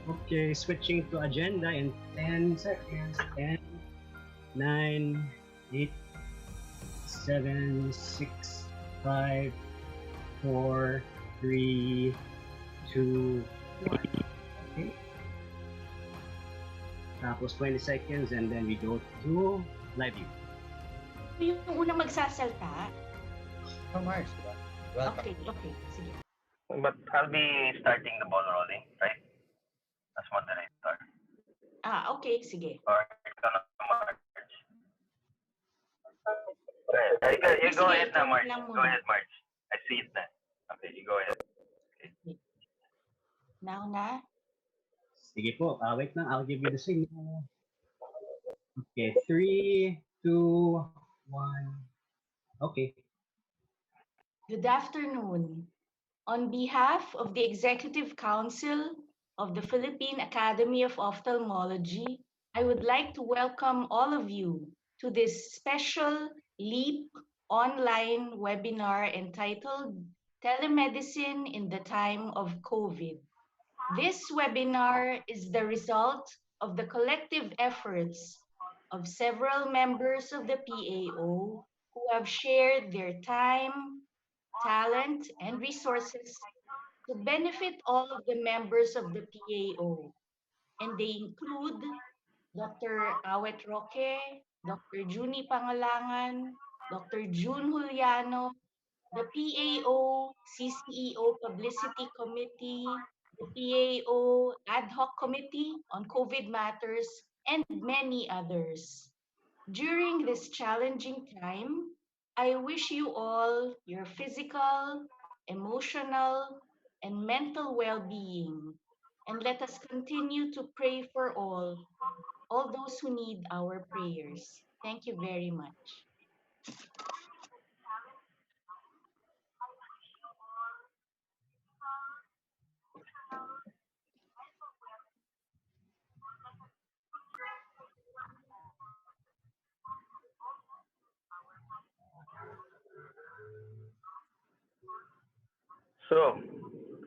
Okay, switching to agenda in 10 seconds. 10, 9, 8, 7, 6, 5, 4, 3, 2, 1. Okay. Tapos 20 seconds and then we go to live view. Ako yung unang magsasalta? Oh, March, diba? Welcome. Okay, okay. Sige. But I'll be starting the ball rolling, right? As moderator. Okay, sige. Or ikaw na, March. Okay, you go ahead na, March. Go ahead, March. I see it na. Okay, you go ahead. Okay. Now na? Sige po, wait lang. I'll give you the signal. Okay, 3, 2, 1. Okay. Good afternoon. On behalf of the Executive Council of the Philippine Academy of Ophthalmology, I would like to welcome all of you to this special LEAP online webinar entitled Telemedicine in the Time of COVID. This webinar is the result of the collective efforts of several members of the PAO who have shared their time, talent, and resources to benefit all of the members of the PAO. And they include Dr. Awet Roque, Dr. Junie Pangalangan, Dr. June Juliano, the PAO CCEO Publicity Committee, the PAO Ad hoc Committee on COVID Matters, and many others. During this challenging time, I wish you all your physical, emotional, and mental well-being. And let us continue to pray for all those who need our prayers. Thank you very much. So,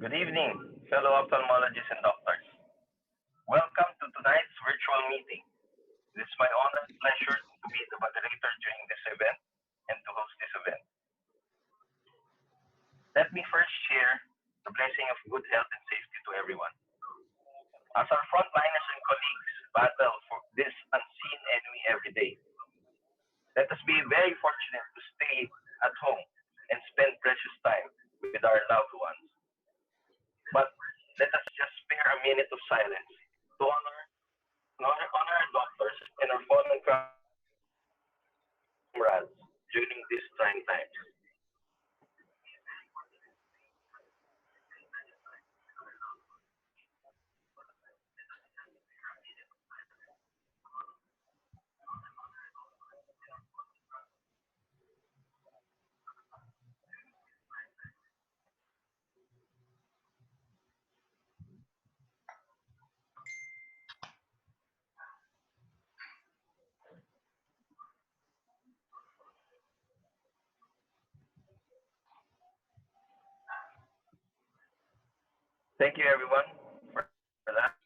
good evening, fellow ophthalmologists and doctors. Welcome to tonight's virtual meeting. It is my honor and pleasure to be the moderator during this event and to host this event. Let me first share the blessing of good health and safety to everyone. As our frontliners and colleagues battle for this unseen enemy every day, let us be very fortunate to stay at home and spend precious time with our loved ones. But let us just spare a minute of silence to honor our doctors and our fallen comrades during these trying times. Thank you, everyone, for that.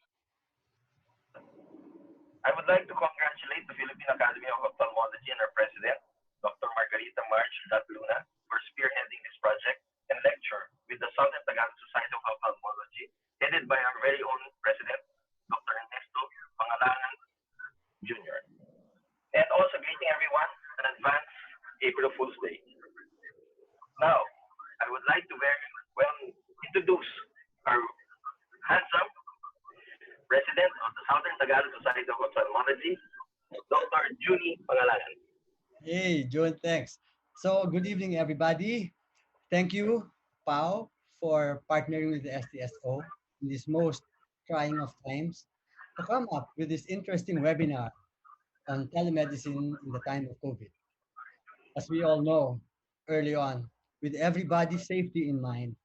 I would like to congratulate the Philippine Academy of Ophthalmology and our president, Dr. Margarita March Luna, for spearheading this project and lecture with the Southern Tagalog Society of Ophthalmology, headed by our very own president, Dr. Ernesto Pangalangan Jr. And also greeting everyone an advance April Fool's Day. Now, I would like to very well introduce our handsome president of the Southern Tagalog Society of Ophthalmology, Dr. Junie Pangalangan. Hey, June, thanks. So, good evening, everybody. Thank you, PAO, for partnering with the STSO in this most trying of times to come up with this interesting webinar on telemedicine in the time of COVID. As we all know, early on, with everybody's safety in mind,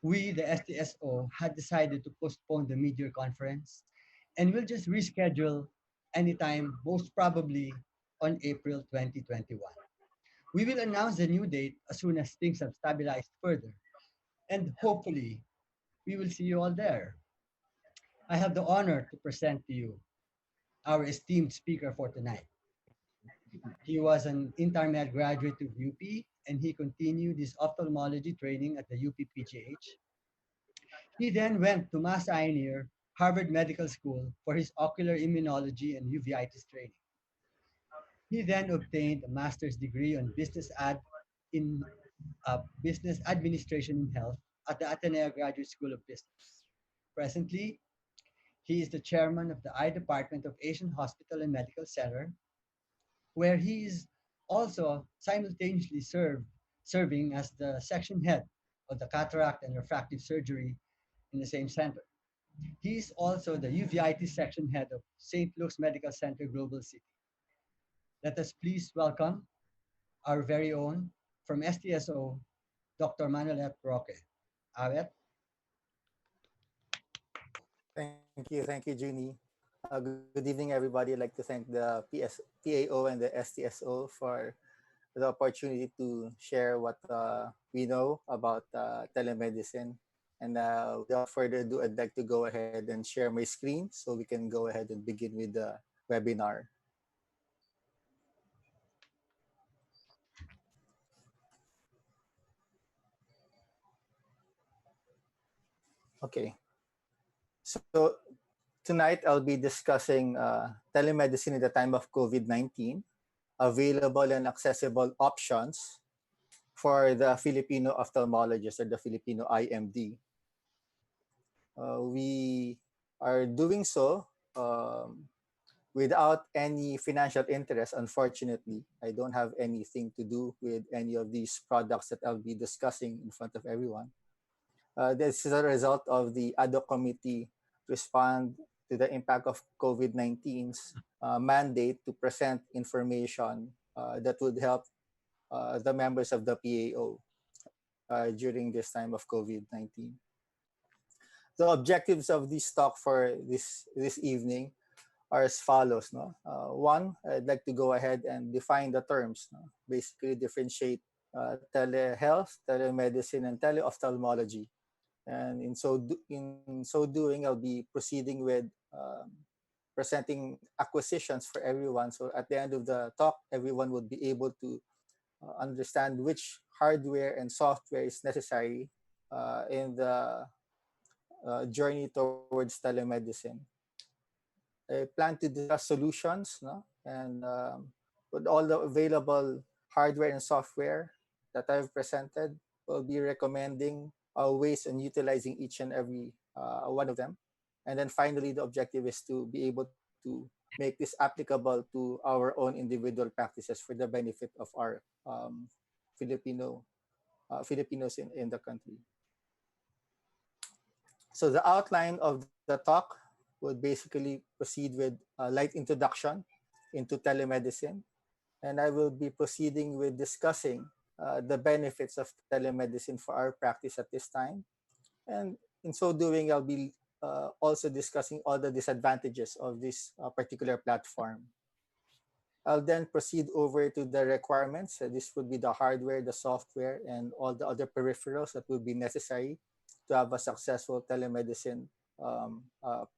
we, the STSO, had decided to postpone the mid-year conference and we'll just reschedule anytime, most probably on April 2021. We will announce the new date as soon as things have stabilized further, and hopefully, we will see you all there. I have the honor to present to you our esteemed speaker for tonight. He was an intermed graduate of UP and he continued his ophthalmology training at the UP PGH. He then went to Mass Pioneer Harvard Medical School for his ocular immunology and uveitis training. He then obtained a master's degree on in business administration in health at the Ateneo Graduate School of Business. Presently, he is the chairman of the eye department of Asian Hospital and Medical Center, where he is also simultaneously serving as the section head of the cataract and refractive surgery in the same center. He is also the uveitis section head of St. Luke's Medical Center Global City. Let us please welcome our very own from STSO, Dr. Manuelet Roque. Awet. Thank you, Junie. Good evening, everybody. I'd like to thank the PAO and the STSO for the opportunity to share what we know about telemedicine. And without further ado, I'd like to go ahead and share my screen so we can go ahead and begin with the webinar. Okay, so tonight I'll be discussing telemedicine in the time of COVID-19, available and accessible options for the Filipino ophthalmologist or the Filipino IMD. We are doing so without any financial interest. Unfortunately, I don't have anything to do with any of these products that I'll be discussing in front of everyone. This is a result of the ad hoc committee to respond to the impact of COVID-19's mandate to present information that would help the members of the PAO during this time of COVID-19. The objectives of this talk for this evening are as follows. No? One, I'd like to go ahead and define the terms, no? Basically differentiate telehealth, telemedicine, and teleophthalmology. And in so doing, I'll be proceeding with presenting acquisitions for everyone. So at the end of the talk, everyone would be able to understand which hardware and software is necessary in the journey towards telemedicine. I plan to discuss solutions, no? And with all the available hardware and software that I've presented, we'll be recommending ways in utilizing each and every one of them. And then finally, the objective is to be able to make this applicable to our own individual practices for the benefit of our Filipino Filipinos in the country. So the outline of the talk would basically proceed with a light introduction into telemedicine. And I will be proceeding with discussing the benefits of telemedicine for our practice at this time. And in so doing, I'll be also discussing all the disadvantages of this particular platform. I'll then proceed over to the requirements. This would be the hardware, the software, and all the other peripherals that would be necessary to have a successful telemedicine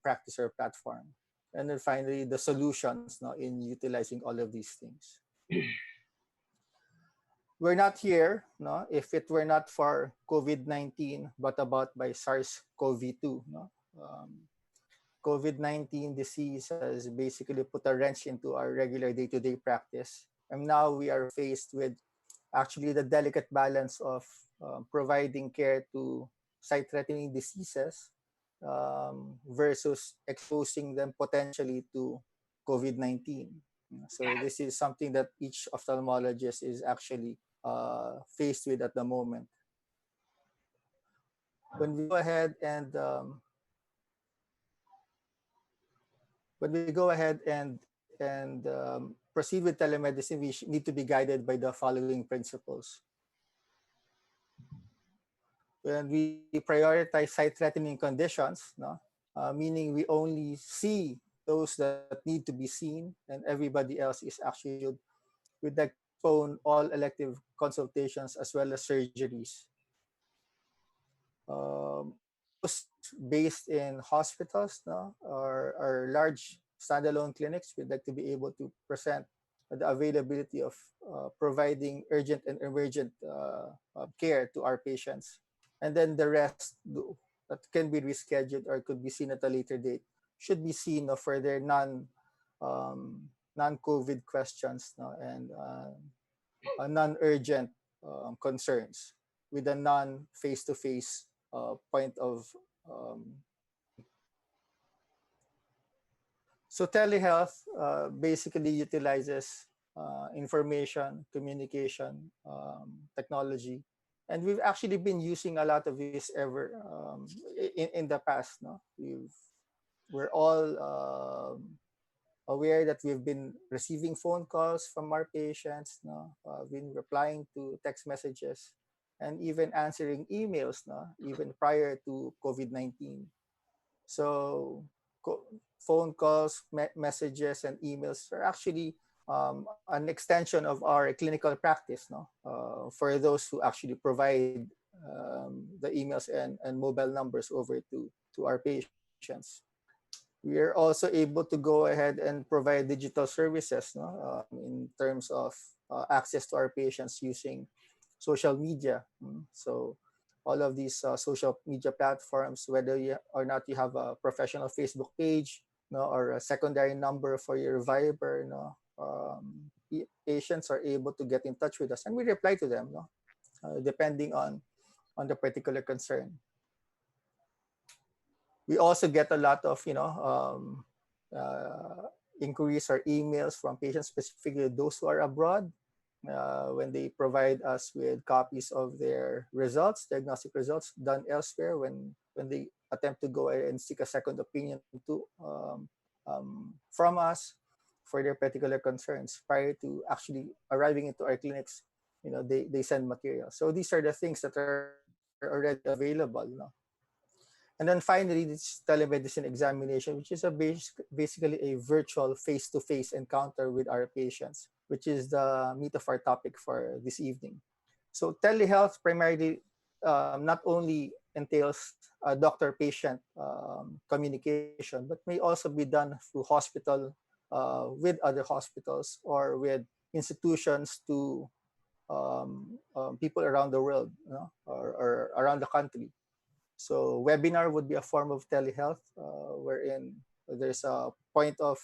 practice or platform. And then finally, the solutions, no, in utilizing all of these things. We're not here, no, if it were not for COVID-19, but about by SARS-CoV-2. No? COVID-19 disease has basically put a wrench into our regular day-to-day practice. And now we are faced with actually the delicate balance of providing care to sight-threatening diseases versus exposing them potentially to COVID-19. So this is something that each ophthalmologist is actually faced with at the moment. When we go ahead and proceed with telemedicine, we need to be guided by the following principles. When we prioritize sight-threatening conditions, no, meaning we only see those that need to be seen, and everybody else is actually scheduled, we'd like to postpone all elective consultations as well as surgeries. Most based in hospitals, no, or large standalone clinics. We'd like to be able to present the availability of providing urgent and emergent care to our patients. And then the rest that can be rescheduled or could be seen at a later date should be seen for their non-COVID questions, no, and non-urgent concerns with a non-face-to-face point of meeting. So telehealth basically utilizes information, communication, technology, and we've actually been using a lot of this ever in the past. No, we're all aware that we've been receiving phone calls from our patients, no, been replying to text messages, and even answering emails, no, even prior to COVID-19. So phone calls, messages, and emails are actually an extension of our clinical practice, no, for those who actually provide the emails and mobile numbers over to our patients. We are also able to go ahead and provide digital services, no, in terms of access to our patients using social media. So all of these social media platforms, whether you or not you have a professional Facebook page, no, or a secondary number for your Viber, no, patients are able to get in touch with us, and we reply to them, no, depending on the particular concern. We also get a lot of inquiries or emails from patients, specifically those who are abroad, when they provide us with copies of their results, diagnostic results done elsewhere, when they attempt to go and seek a second opinion from us for their particular concerns prior to actually arriving into our clinics. They send material. So these are the things that are already available. And then finally, this telemedicine examination, which is basically a virtual face-to-face encounter with our patients, which is the meat of our topic for this evening. So telehealth primarily not only entails doctor-patient communication, but may also be done through hospital with other hospitals or with institutions to people around the world, or around the country. So webinar would be a form of telehealth, wherein there's a point of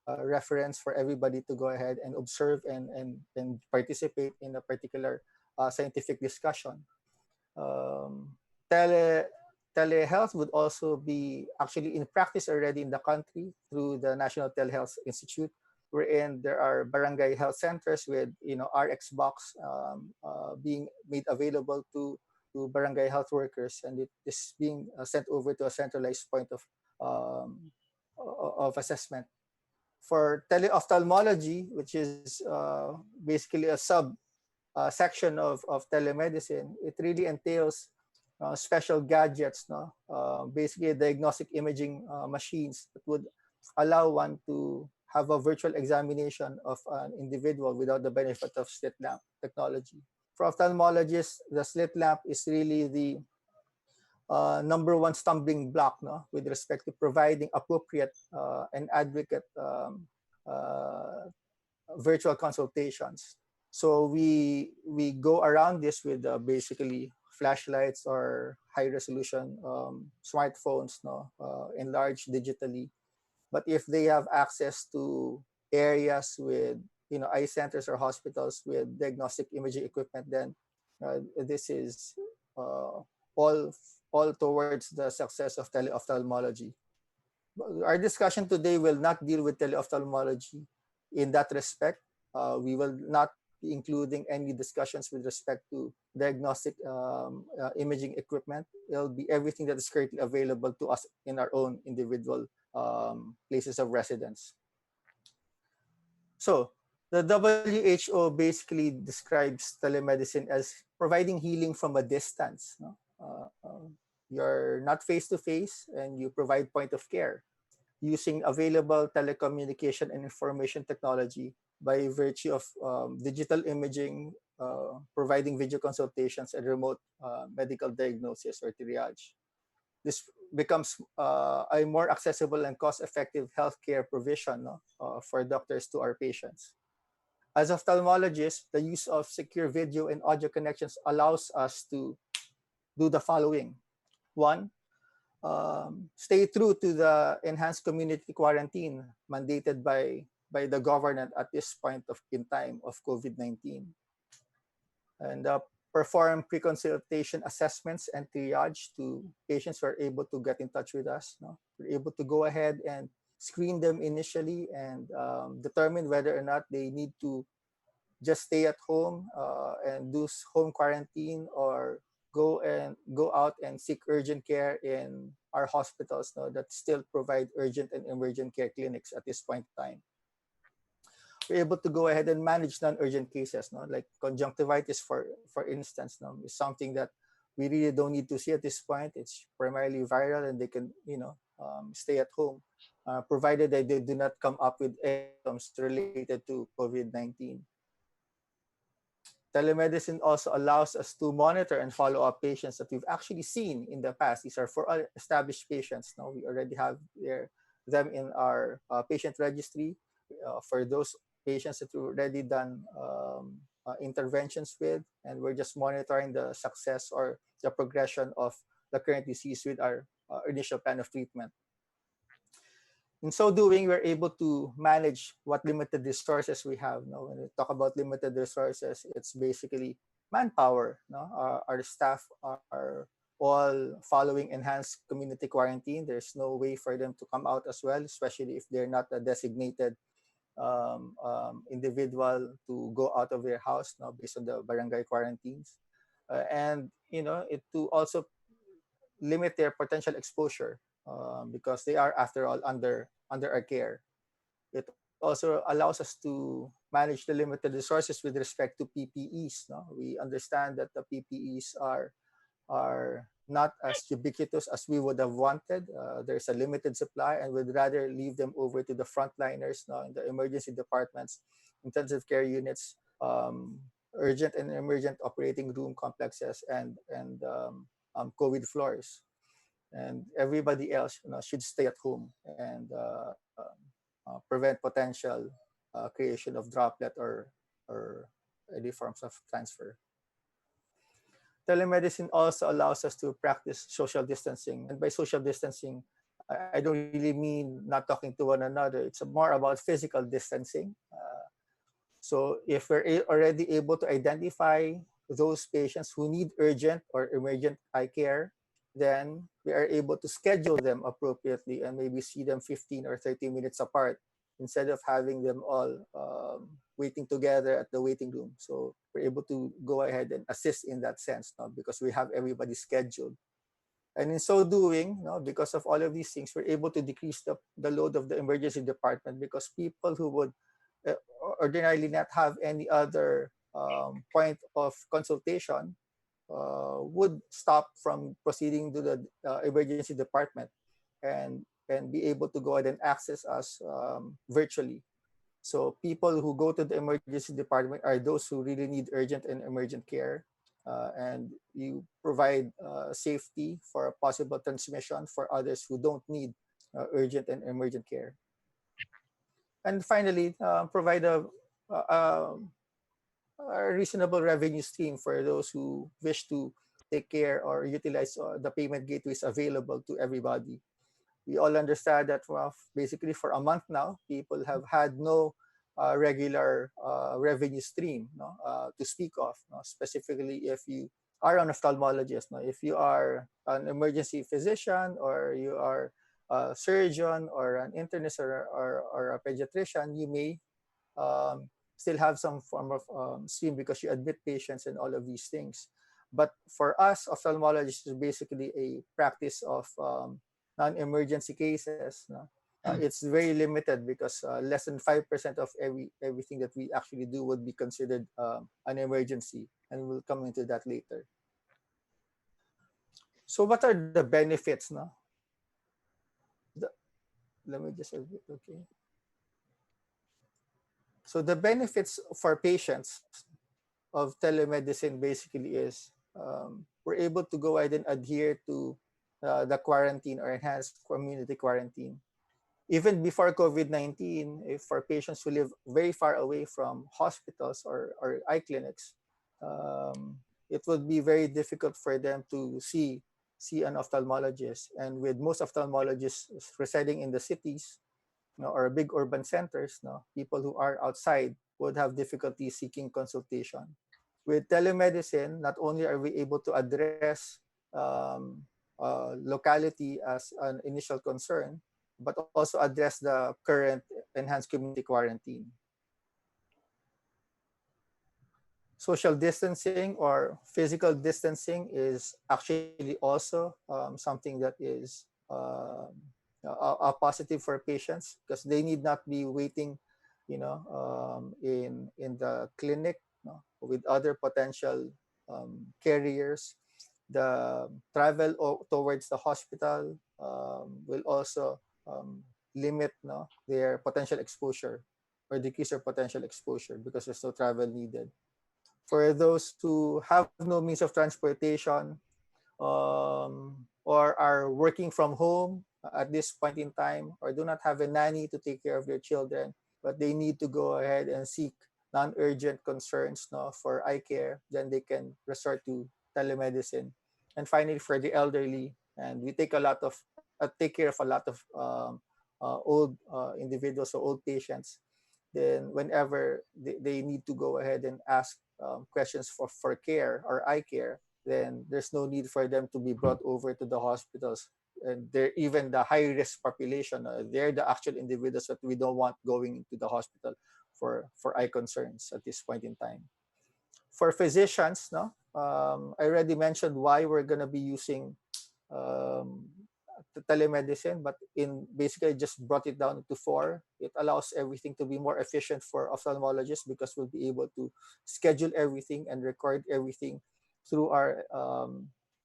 reference for everybody to go ahead and observe and participate in a particular scientific discussion. Um, tele Telehealth would also be actually in practice already in the country through the National Telehealth Institute, wherein there are barangay health centers with RX box being made available to barangay health workers, and it is being sent over to a centralized point of assessment. For teleophthalmology, which is basically a sub section of telemedicine, it really entails special gadgets, no? Basically diagnostic imaging machines that would allow one to have a virtual examination of an individual without the benefit of slit lamp technology. For ophthalmologists, the slit lamp is really the number one stumbling block, no, with respect to providing appropriate and adequate uh, virtual consultations. So we go around this with basically flashlights or high resolution smartphones, no, enlarged digitally. But if they have access to areas with eye centers or hospitals with diagnostic imaging equipment, then this is uh, all all towards the success of teleophthalmology. Our discussion today will not deal with teleophthalmology in that respect. We will not be including any discussions with respect to diagnostic imaging equipment. It'll be everything that is currently available to us in our own individual places of residence. So the WHO basically describes telemedicine as providing healing from a distance. No? You're not face to face, and you provide point of care using available telecommunication and information technology by virtue of digital imaging providing video consultations and remote medical diagnosis or triage. This becomes a more accessible and cost-effective healthcare provision, no, for doctors to our patients. As ophthalmologists, the use of secure video and audio connections allows us to do the following. One, stay true to the enhanced community quarantine mandated by the government at this point of in time of COVID-19, and perform pre-consultation assessments and triage to patients who are able to get in touch with us. No? We're able to go ahead and screen them initially and determine whether or not they need to just stay at home and do home quarantine, or go out and seek urgent care in our hospitals, no, that still provide urgent and emergent care clinics at this point in time. We're able to go ahead and manage non-urgent cases, no, like conjunctivitis, for instance, no, is something that we really don't need to see at this point. It's primarily viral, and they can, stay at home, provided that they do not come up with any symptoms related to COVID-19. Telemedicine also allows us to monitor and follow up patients that we've actually seen in the past. These are for established patients. Now we already have them in our patient registry. For those patients that we've already done interventions with, and we're just monitoring the success or the progression of the current disease with our initial plan of treatment. In so doing, we're able to manage what limited resources we have. No? When we talk about limited resources, it's basically manpower. No? Our staff are all following enhanced community quarantine. There's no way for them to come out as well, especially if they're not a designated individual to go out of their house, no, based on the barangay quarantines. And, it to also limit their potential exposure, because they are, after all, under our care. It also allows us to manage the limited resources with respect to PPEs. No? We understand that the PPEs are not as ubiquitous as we would have wanted. There's a limited supply, and we'd rather leave them over to the frontliners, no, in the emergency departments, intensive care units, urgent and emergent operating room complexes, and COVID floors. And everybody else, should stay at home and prevent potential creation of droplet or any forms of transfer. Telemedicine also allows us to practice social distancing. And by social distancing, I don't really mean not talking to one another. It's more about physical distancing. So if we're already able to identify those patients who need urgent or emergent eye care, then we are able to schedule them appropriately and maybe see them 15 or 30 minutes apart, instead of having them all waiting together at the waiting room. So we're able to go ahead and assist in that sense, no? Because we have everybody scheduled. And in so doing, because of all of these things, we're able to decrease the load of the emergency department, because people who would ordinarily not have any other point of consultation would stop from proceeding to the emergency department and be able to go ahead and access us virtually. So people who go to the emergency department are those who really need urgent and emergent care, and you provide safety for a possible transmission for others who don't need urgent and emergent care. And finally, provide a reasonable revenue stream for those who wish to take care or utilize the payment gateways available to everybody. We all understand that basically for a month now, people have had no regular revenue stream, to speak of. Specifically, if you are an ophthalmologist, if you are an emergency physician, or you are a surgeon, or an internist, or a pediatrician, you may still have some form of stream because you admit patients and all of these things. But for us, ophthalmologists, is basically a practice of non-emergency cases. It's very limited, because less than 5% of everything that we actually do would be considered an emergency, and we'll come into that later. So what are the benefits? Let me just, okay. So the benefits for patients of telemedicine basically is we're able to go ahead and adhere to the quarantine or enhanced community quarantine. Even before COVID-19, if for patients who live very far away from hospitals or eye clinics, it would be very difficult for them to see an ophthalmologist. And with most ophthalmologists residing in the cities, or big urban centers, people who are outside would have difficulty seeking consultation. With telemedicine, not only are we able to address locality as an initial concern, but also address the current enhanced community quarantine. Social distancing or physical distancing is actually also something that is a positive for patients because they need not be waiting, in the clinic, with other potential carriers. The travel towards the hospital will also limit, their potential exposure or decrease their potential exposure because there's no travel needed. For those who have no means of transportation or are working from home at this point in time or do not have a nanny to take care of their children, but they need to go ahead and seek non-urgent concerns, for eye care, then they can resort to telemedicine. And finally, for the elderly, and we take care of a lot of old individuals or old patients, then whenever they need to go ahead and ask questions for care or eye care, then there's no need for them to be brought over to the hospitals. And they're even the high risk population. They're the actual individuals that we don't want going into the hospital for eye concerns at this point in time. For physicians, I already mentioned why we're going to be using um, telemedicine, but in basically I just brought it down to four. It allows everything to be more efficient for ophthalmologists because we'll be able to schedule everything and record everything through our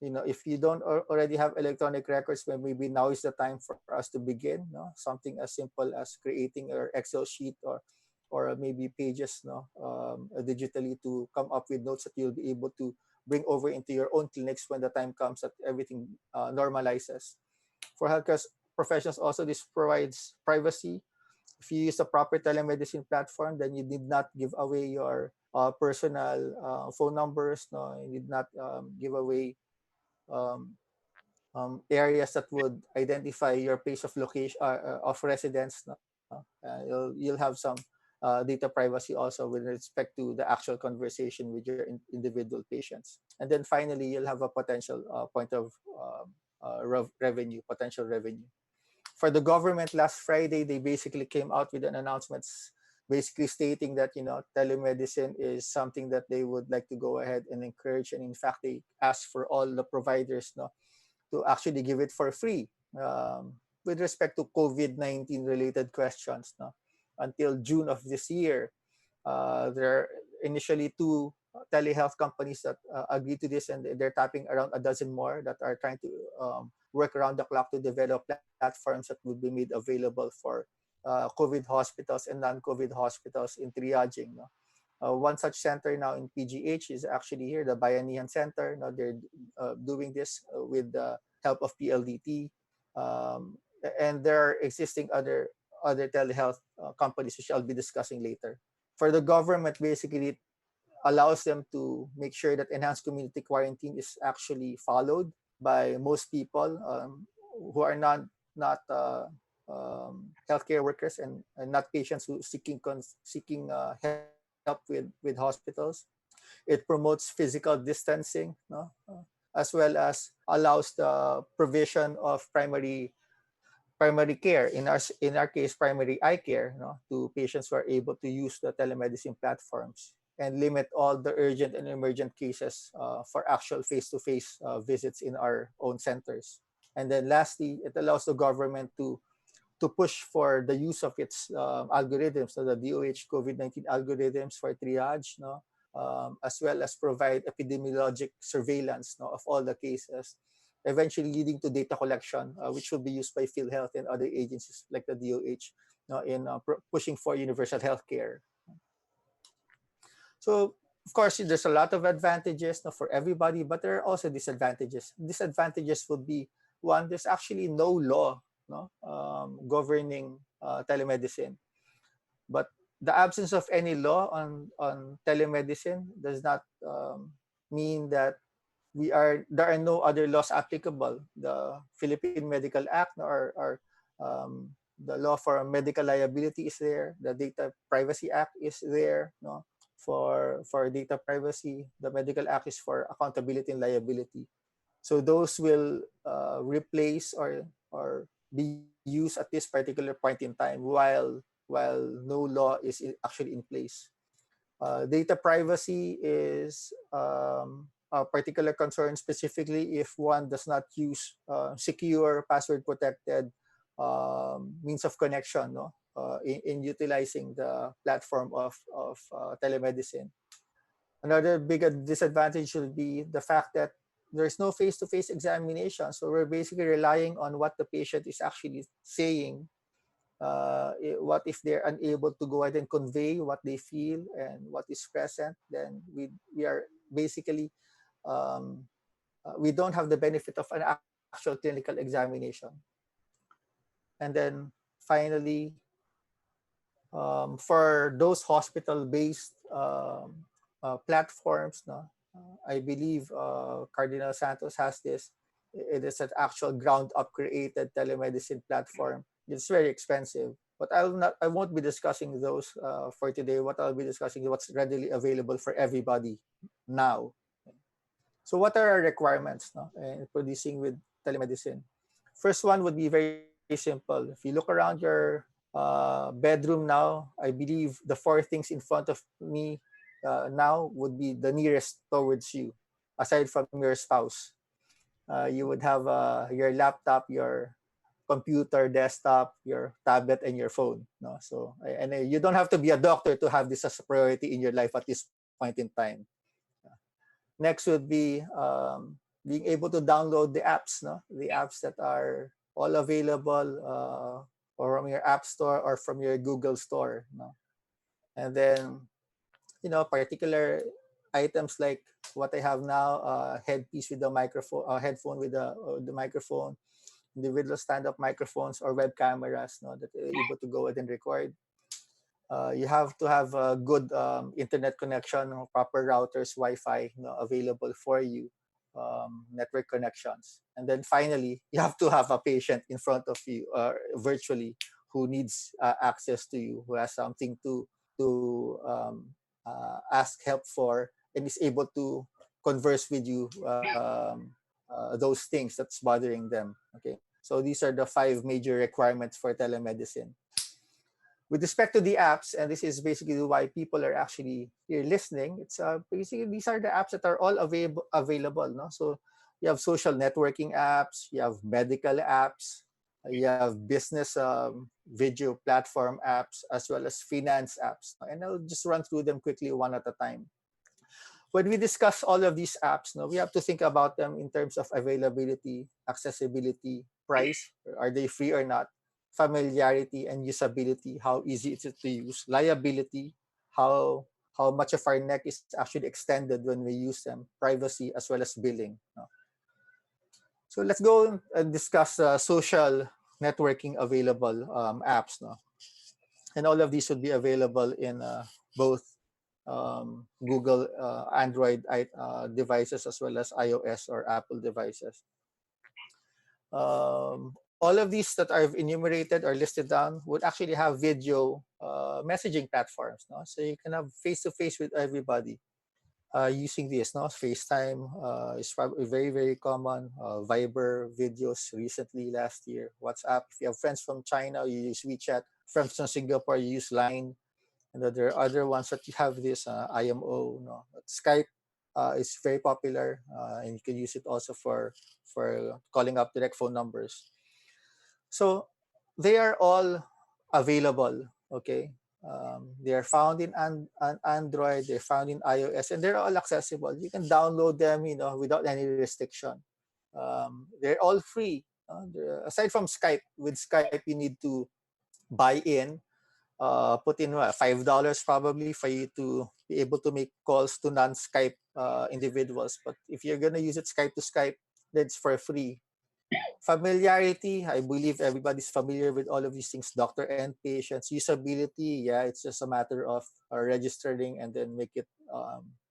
if you don't already have electronic records, then maybe now is the time for us to begin, something as simple as creating an Excel sheet or maybe pages, digitally to come up with notes that you'll be able to bring over into your own clinics when the time comes that everything normalizes. For healthcare professionals, also this provides privacy. If you use the proper telemedicine platform, then you did not give away your personal phone numbers. No, you did not give away um, areas that would identify your place of location of residence. No? You'll have some data privacy also with respect to the actual conversation with your individual patients. And then finally, you'll have a potential point of revenue, potential revenue. For the government, last Friday, they basically came out with an announcement basically stating that, telemedicine is something that they would like to go ahead and encourage. And in fact, they asked for all the providers, to actually give it for free with respect to COVID-19 related questions. Until June of this year, there are initially two telehealth companies that agreed to this, and they're tapping around a dozen more that are trying to work around the clock to develop platforms that would be made available for COVID hospitals and non-COVID hospitals in triaging. One such center now in PGH is actually here, the Bayanihan Center. Now they're doing this with the help of PLDT, and there are existing other telehealth companies which I'll be discussing later. For the government, basically, it allows them to make sure that enhanced community quarantine is actually followed by most people who are not healthcare workers and not patients who seeking help with hospitals. It promotes physical distancing, as well as allows the provision of primary care, in our case primary eye care, to patients who are able to use the telemedicine platforms, and limit all the urgent and emergent cases for actual face-to-face visits in our own centers. And then lastly, it allows the government to push for the use of its algorithms, so the DOH COVID-19 algorithms for triage, as well as provide epidemiologic surveillance, of all the cases, eventually leading to data collection, which will be used by PhilHealth and other agencies like the DOH, in pushing for universal health care. So Of course, there's a lot of advantages, no, for everybody, but there are also disadvantages. Disadvantages would be one, there's actually no law, no, governing telemedicine. But the absence of any law on telemedicine does not mean that there are no other laws applicable. The Philippine Medical Act um, the law for medical liability is there. The Data Privacy Act is there. No, for data privacy, the Medical Act is for accountability and liability. So those will replace or be used at this particular point in time while no law is actually in place. Data privacy is a particular concern, specifically if one does not use secure, password protected means of connection, no? In utilizing the platform of telemedicine. Another big disadvantage will be the fact that there's no face-to-face examination. So we're basically relying on what the patient is actually saying. What if they're unable to go ahead and convey what they feel and what is present? Then we are basically um, we don't have the benefit of an actual clinical examination. And then finally, for those hospital-based platforms, no, I believe Cardinal Santos has this. It is an actual ground-up created telemedicine platform. It's very expensive, but I won't be discussing those for today. What I'll be discussing is what's readily available for everybody now. So what are our requirements, no, in producing with telemedicine? First one would be very simple. If you look around your bedroom now, I believe the four things in front of me now would be the nearest towards you, aside from your spouse. You would have your laptop, your computer, desktop, your tablet, and your phone. No, so and you don't have to be a doctor to have this as a priority in your life at this point in time. Next would be being able to download the apps, no, the apps that are all available or from your app store or from your Google store. No, and then particular items like what I have now, headpiece with the microphone, headphone with the microphone, individual stand-up microphones or web cameras, no, that are able to go ahead and record. You have to have a good internet connection, proper routers, Wi-Fi, available for you, network connections. And then finally, you have to have a patient in front of you virtually who needs access to you, who has something to ask help for, and is able to converse with you those things that's bothering them. Okay, so these are the 5 major requirements for telemedicine. With respect to the apps, and this is basically why people are actually here listening, it's basically these are the apps that are all available. No, so you have social networking apps, you have medical apps, you have business video platform apps, as well as finance apps. And I'll just run through them quickly one at a time. When we discuss all of these apps, we have to think about them in terms of availability, accessibility, price. Are they free or not? Familiarity and usability. How easy is it to use? Liability. How much of our neck is actually extended when we use them? Privacy as well as billing. So let's go and discuss social networking available apps. And all of these would be available in both Google Android devices as well as iOS or Apple devices. All of these that I've enumerated or listed down would actually have video messaging platforms. So you can have face-to-face with everybody using this. FaceTime is probably very, very common. Viber videos recently last year. WhatsApp. If you have friends from China, you use WeChat. Friends from Singapore, you use Line. And there are other ones that you have this IMO. Skype is very popular, and you can use it also for calling up direct phone numbers. So they are all available. Okay, they are found in Android, they're found in iOS, and they're all accessible. You can download them, without any restriction. They're all free. Aside from Skype, with Skype you need to buy in. put in what, $5 probably for you to be able to make calls to non-Skype individuals. But if you're gonna use it Skype to Skype, that's for free. Familiarity, I believe everybody's familiar with all of these things, doctor and patients. Usability, yeah, it's just a matter of registering and then make it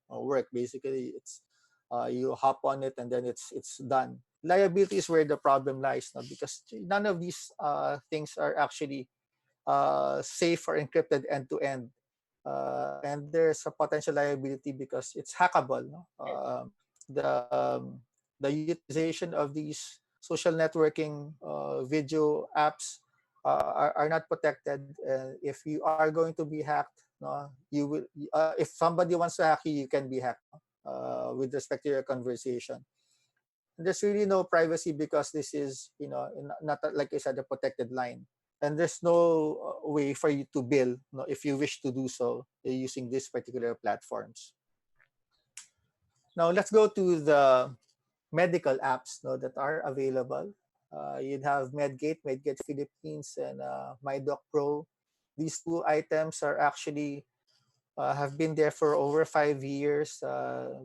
work. Basically, it's you hop on it and then it's done. Liability is where the problem lies, no? Because none of these things are actually safe or encrypted end to end. And there's a potential liability because it's hackable. No? The um, the utilization of these social networking video apps are not protected. If you are going to be hacked, no, you will. If somebody wants to hack you, you can be hacked with respect to your conversation. There's really no privacy because this is, not like I said, a protected line, and there's no way for you to bill, if you wish to do so using these particular platforms. Now let's go to the medical apps, that are available. You'd have Medgate Philippines, and MyDoc Pro. These two items are actually have been there for over 5 years.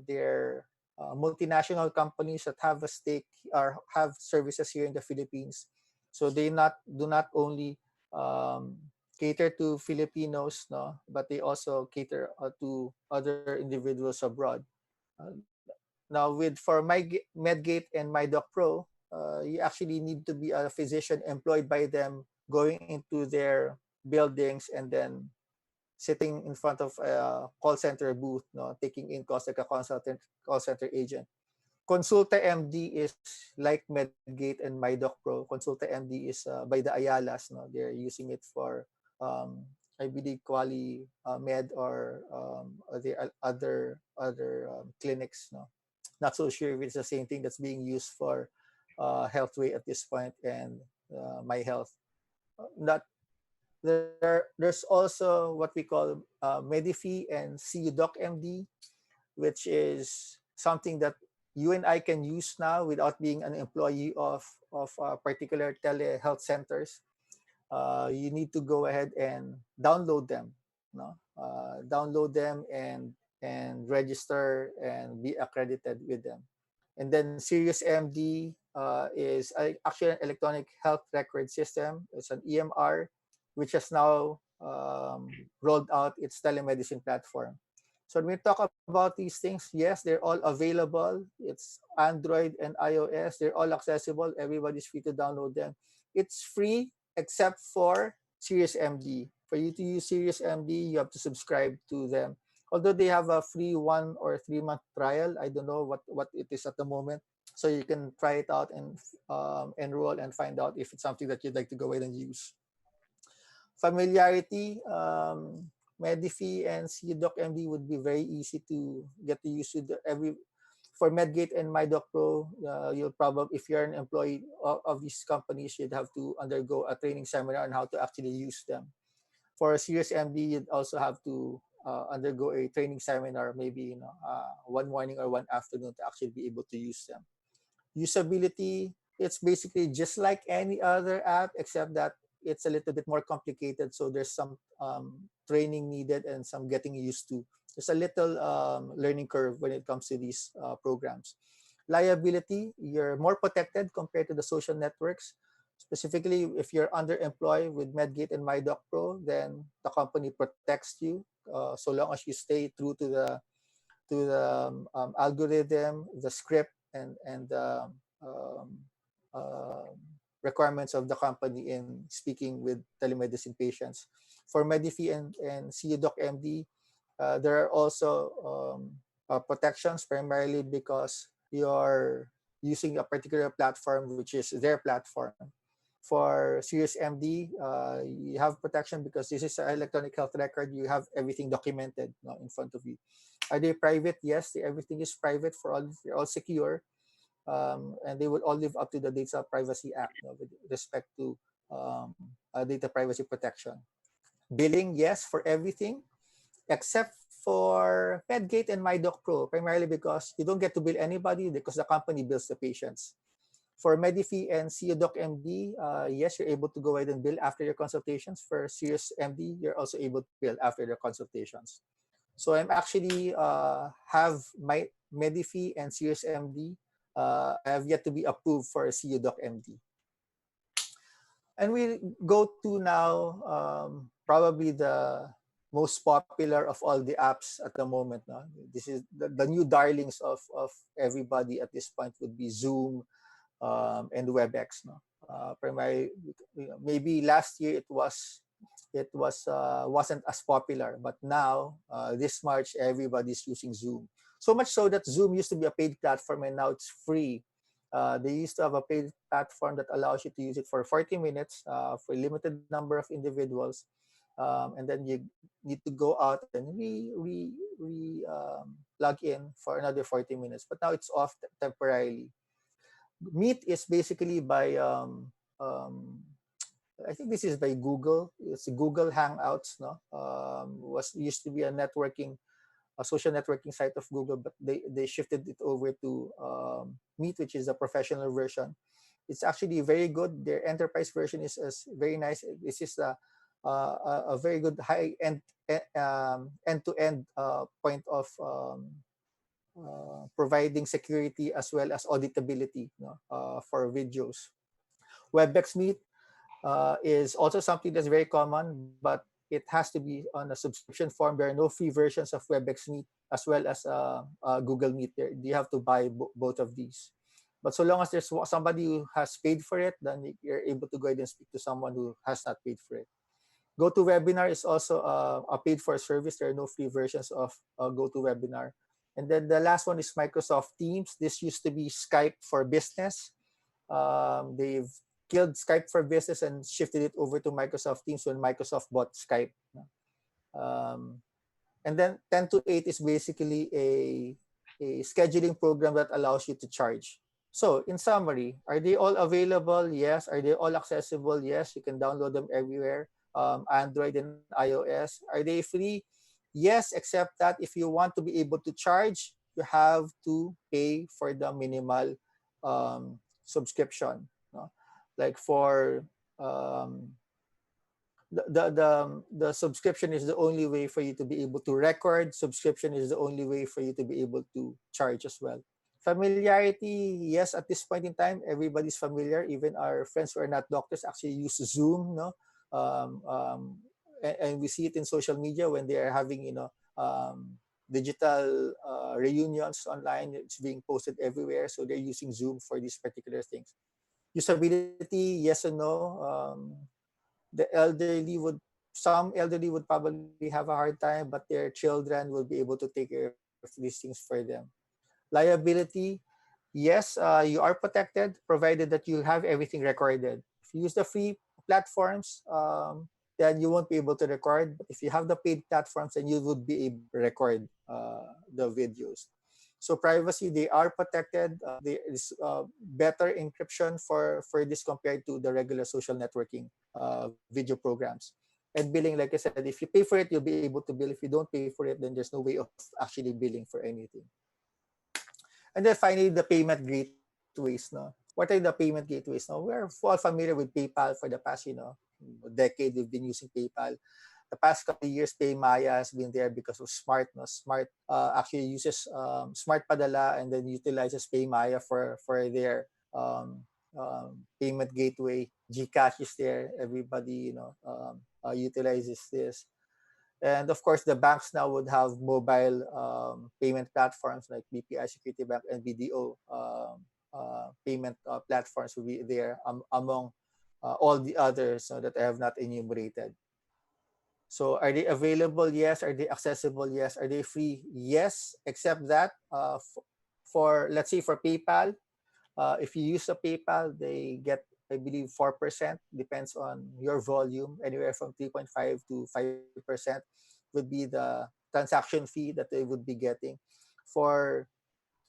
They're multinational companies that have a stake or have services here in the Philippines. So they not do not only um, cater to Filipinos, no, but they also cater to other individuals abroad. Uh, Now, with for Medgate and MyDoc Pro, you actually need to be a physician employed by them, going into their buildings and then sitting in front of a call center booth, no, taking in calls like a consultant, call center agent. Consulta MD is like Medgate and MyDoc Pro. Consulta MD is by the Ayalas, no, they're using it for I believe Quali Med or the other clinics, no. Not so sure if it's the same thing that's being used for Healthway at this point and My Health. Not there's also what we call Medifee and CUDoc MD, which is something that you and I can use now without being an employee of particular telehealth centers. You need to go ahead and download them, no? Download them and register and be accredited with them. And then Sirius MD is actually an electronic health record system. It's an EMR, which has now rolled out its telemedicine platform. So when we talk about these things, yes, they're all available. It's Android and iOS. They're all accessible. Everybody's free to download them. It's free except for Sirius MD. For you to use Sirius MD, you have to subscribe to them. Although they have a free 1 or 3 month trial, I don't know what it is at the moment. So you can try it out and enroll and find out if it's something that you'd like to go ahead and use. Familiarity, Medifee and CDoc MD would be very easy to get to use with every. For Medgate and MyDoc Pro, you'll probably, if you're an employee of these companies, you'd have to undergo a training seminar on how to actually use them. For Sirius MD, you'd also have to undergo a training seminar, maybe one morning or one afternoon to actually be able to use them. Usability, it's basically just like any other app, except that it's a little bit more complicated. So there's some training needed and some getting used to. There's a little learning curve when it comes to these programs. Liability, you're more protected compared to the social networks. Specifically, if you're underemployed with Medgate and MyDoc Pro, then the company protects you so long as you stay true to the algorithm, the script, and the uh, requirements of the company in speaking with telemedicine patients. For Medifee and CUDoc MD, there are also protections, primarily because you're using a particular platform, which is their platform. For Sirius MD, you have protection because this is an electronic health record. You have everything documented, in front of you. Are they private? Yes, everything is private for all. They're all secure, and they will all live up to the Data Privacy Act, with respect to data privacy protection. Billing, yes, for everything except for Medgate and MyDoc Pro, primarily because you don't get to bill anybody because the company bills the patients. For Medifee and CUDoc MD, yes, you're able to go ahead and bill after your consultations. For Serious MD, you're also able to bill after their consultations. So I'm actually have my Medifee and Serious MD. I have yet to be approved for CUDoc MD. And we go to now probably the most popular of all the apps at the moment. No? This is the new darlings of everybody at this point would be Zoom, and WebEx. No, maybe last year it wasn't as popular, but now this March everybody's using Zoom. So much so that Zoom used to be a paid platform and now it's free. They used to have a paid platform that allows you to use it for 40 minutes for a limited number of individuals, and then you need to go out and then plug in for another 40 minutes. But now it's off temporarily. Meet is basically by I think this is by Google. It's Google Hangouts. No, was used to be a social networking site of Google, but they shifted it over to Meet, which is a professional version. It's actually very good. Their enterprise version is very nice. This is a very good high end end to end point of providing security as well as auditability, no, for videos. WebEx Meet is also something that's very common, but it has to be on a subscription form. There are no free versions of WebEx Meet as well as Google Meet. There, you have to buy both of these. But so long as there's somebody who has paid for it, then you're able to go ahead and speak to someone who has not paid for it. GoToWebinar is also a paid for service. There are no free versions of GoToWebinar. And then the last one is Microsoft Teams. This used to be Skype for Business. They've killed Skype for Business and shifted it over to Microsoft Teams when Microsoft bought Skype. Um, and then 10 to 8 is basically a scheduling program that allows you to charge. So in summary, are they all available? Yes. Are they all accessible? Yes. You can download them everywhere, Android and iOS. Are they free? Yes, except that if you want to be able to charge, you have to pay for the minimal subscription. No? Like for the subscription is the only way for you to be able to record. Subscription is the only way for you to be able to charge as well. Familiarity, yes, at this point in time, everybody's familiar. Even our friends who are not doctors actually use Zoom, no? And we see it in social media when they are having, digital reunions online. It's being posted everywhere, so they're using Zoom for these particular things. Usability, yes and no. The elderly would Some elderly would probably have a hard time, but their children will be able to take care of these things for them. Liability, yes, you are protected provided that you have everything recorded. If you use the free platforms, then you won't be able to record. But if you have the paid platforms, then you would be able to record the videos. So privacy, they are protected. There is better encryption for this compared to the regular social networking video programs. And billing, like I said, if you pay for it, you'll be able to bill. If you don't pay for it, then there's no way of actually billing for anything. And then finally, the payment gateways. No, what are the payment gateways? No, we're all familiar with PayPal for the past, decade. We've been using PayPal. The past couple of years, PayMaya has been there because of Smart. No, Smart actually uses Smart Padala and then utilizes PayMaya for their payment gateway. GCash is there. Everybody, utilizes this. And of course, the banks now would have mobile payment platforms like BPI Security Bank and BDO payment platforms will be there among all the others that I have not enumerated. So are they available? Yes. Are they accessible? Yes. Are they free? Yes, except that for let's say for PayPal, if you use a PayPal, they get, I believe, 4%, depends on your volume, anywhere from 3.5 to 5% would be the transaction fee that they would be getting. For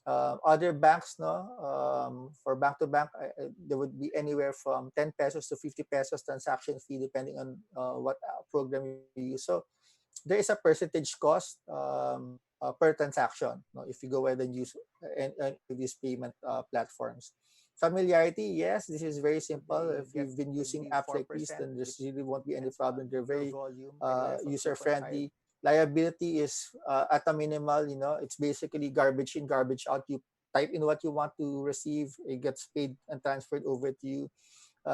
other banks, no, for bank to bank, there would be anywhere from 10 pesos to 50 pesos transaction fee, depending on what program you use. So there is a percentage cost per transaction, no, if you go ahead and use any of these payment platforms. Familiarity, yes, this is very simple. If you've been using apps like this, then there really won't be any problem. They're very user friendly. Liability is at a minimal. It's basically garbage in, garbage out. You type in what you want to receive, it gets paid and transferred over to you.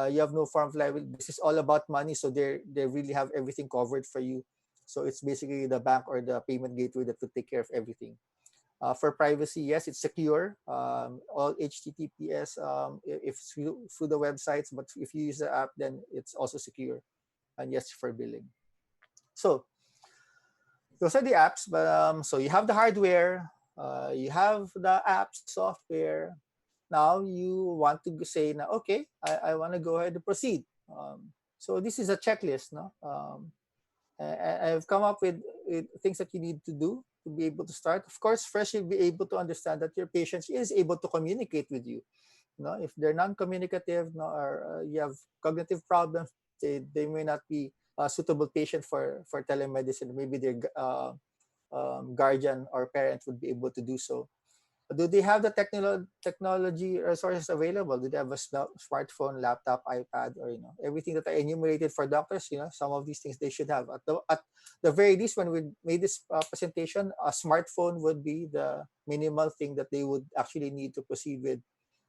You have no form of liability. This is all about money, so they really have everything covered for you. So it's basically the bank or the payment gateway that will take care of everything. For privacy, yes, it's secure. All HTTPS, if it's through the websites, but if you use the app, then it's also secure. And yes, for billing. So those are the apps. But so you have the hardware, you have the app software. Now you want to say, now, okay, I want to go ahead and proceed. So this is a checklist. No, I've come up with things that you need to do to be able to start. Of course, first you'll be able to understand that your patient is able to communicate with you. If they're non-communicative, no, or you have cognitive problems, they may not be a suitable patient for telemedicine. Maybe their guardian or parent would be able to do so. Do they have the technology resources available? Do they have a smartphone, laptop, iPad, or everything that I enumerated for doctors? Some of these things they should have. At the very least, when we made this presentation, a smartphone would be the minimal thing that they would actually need to proceed with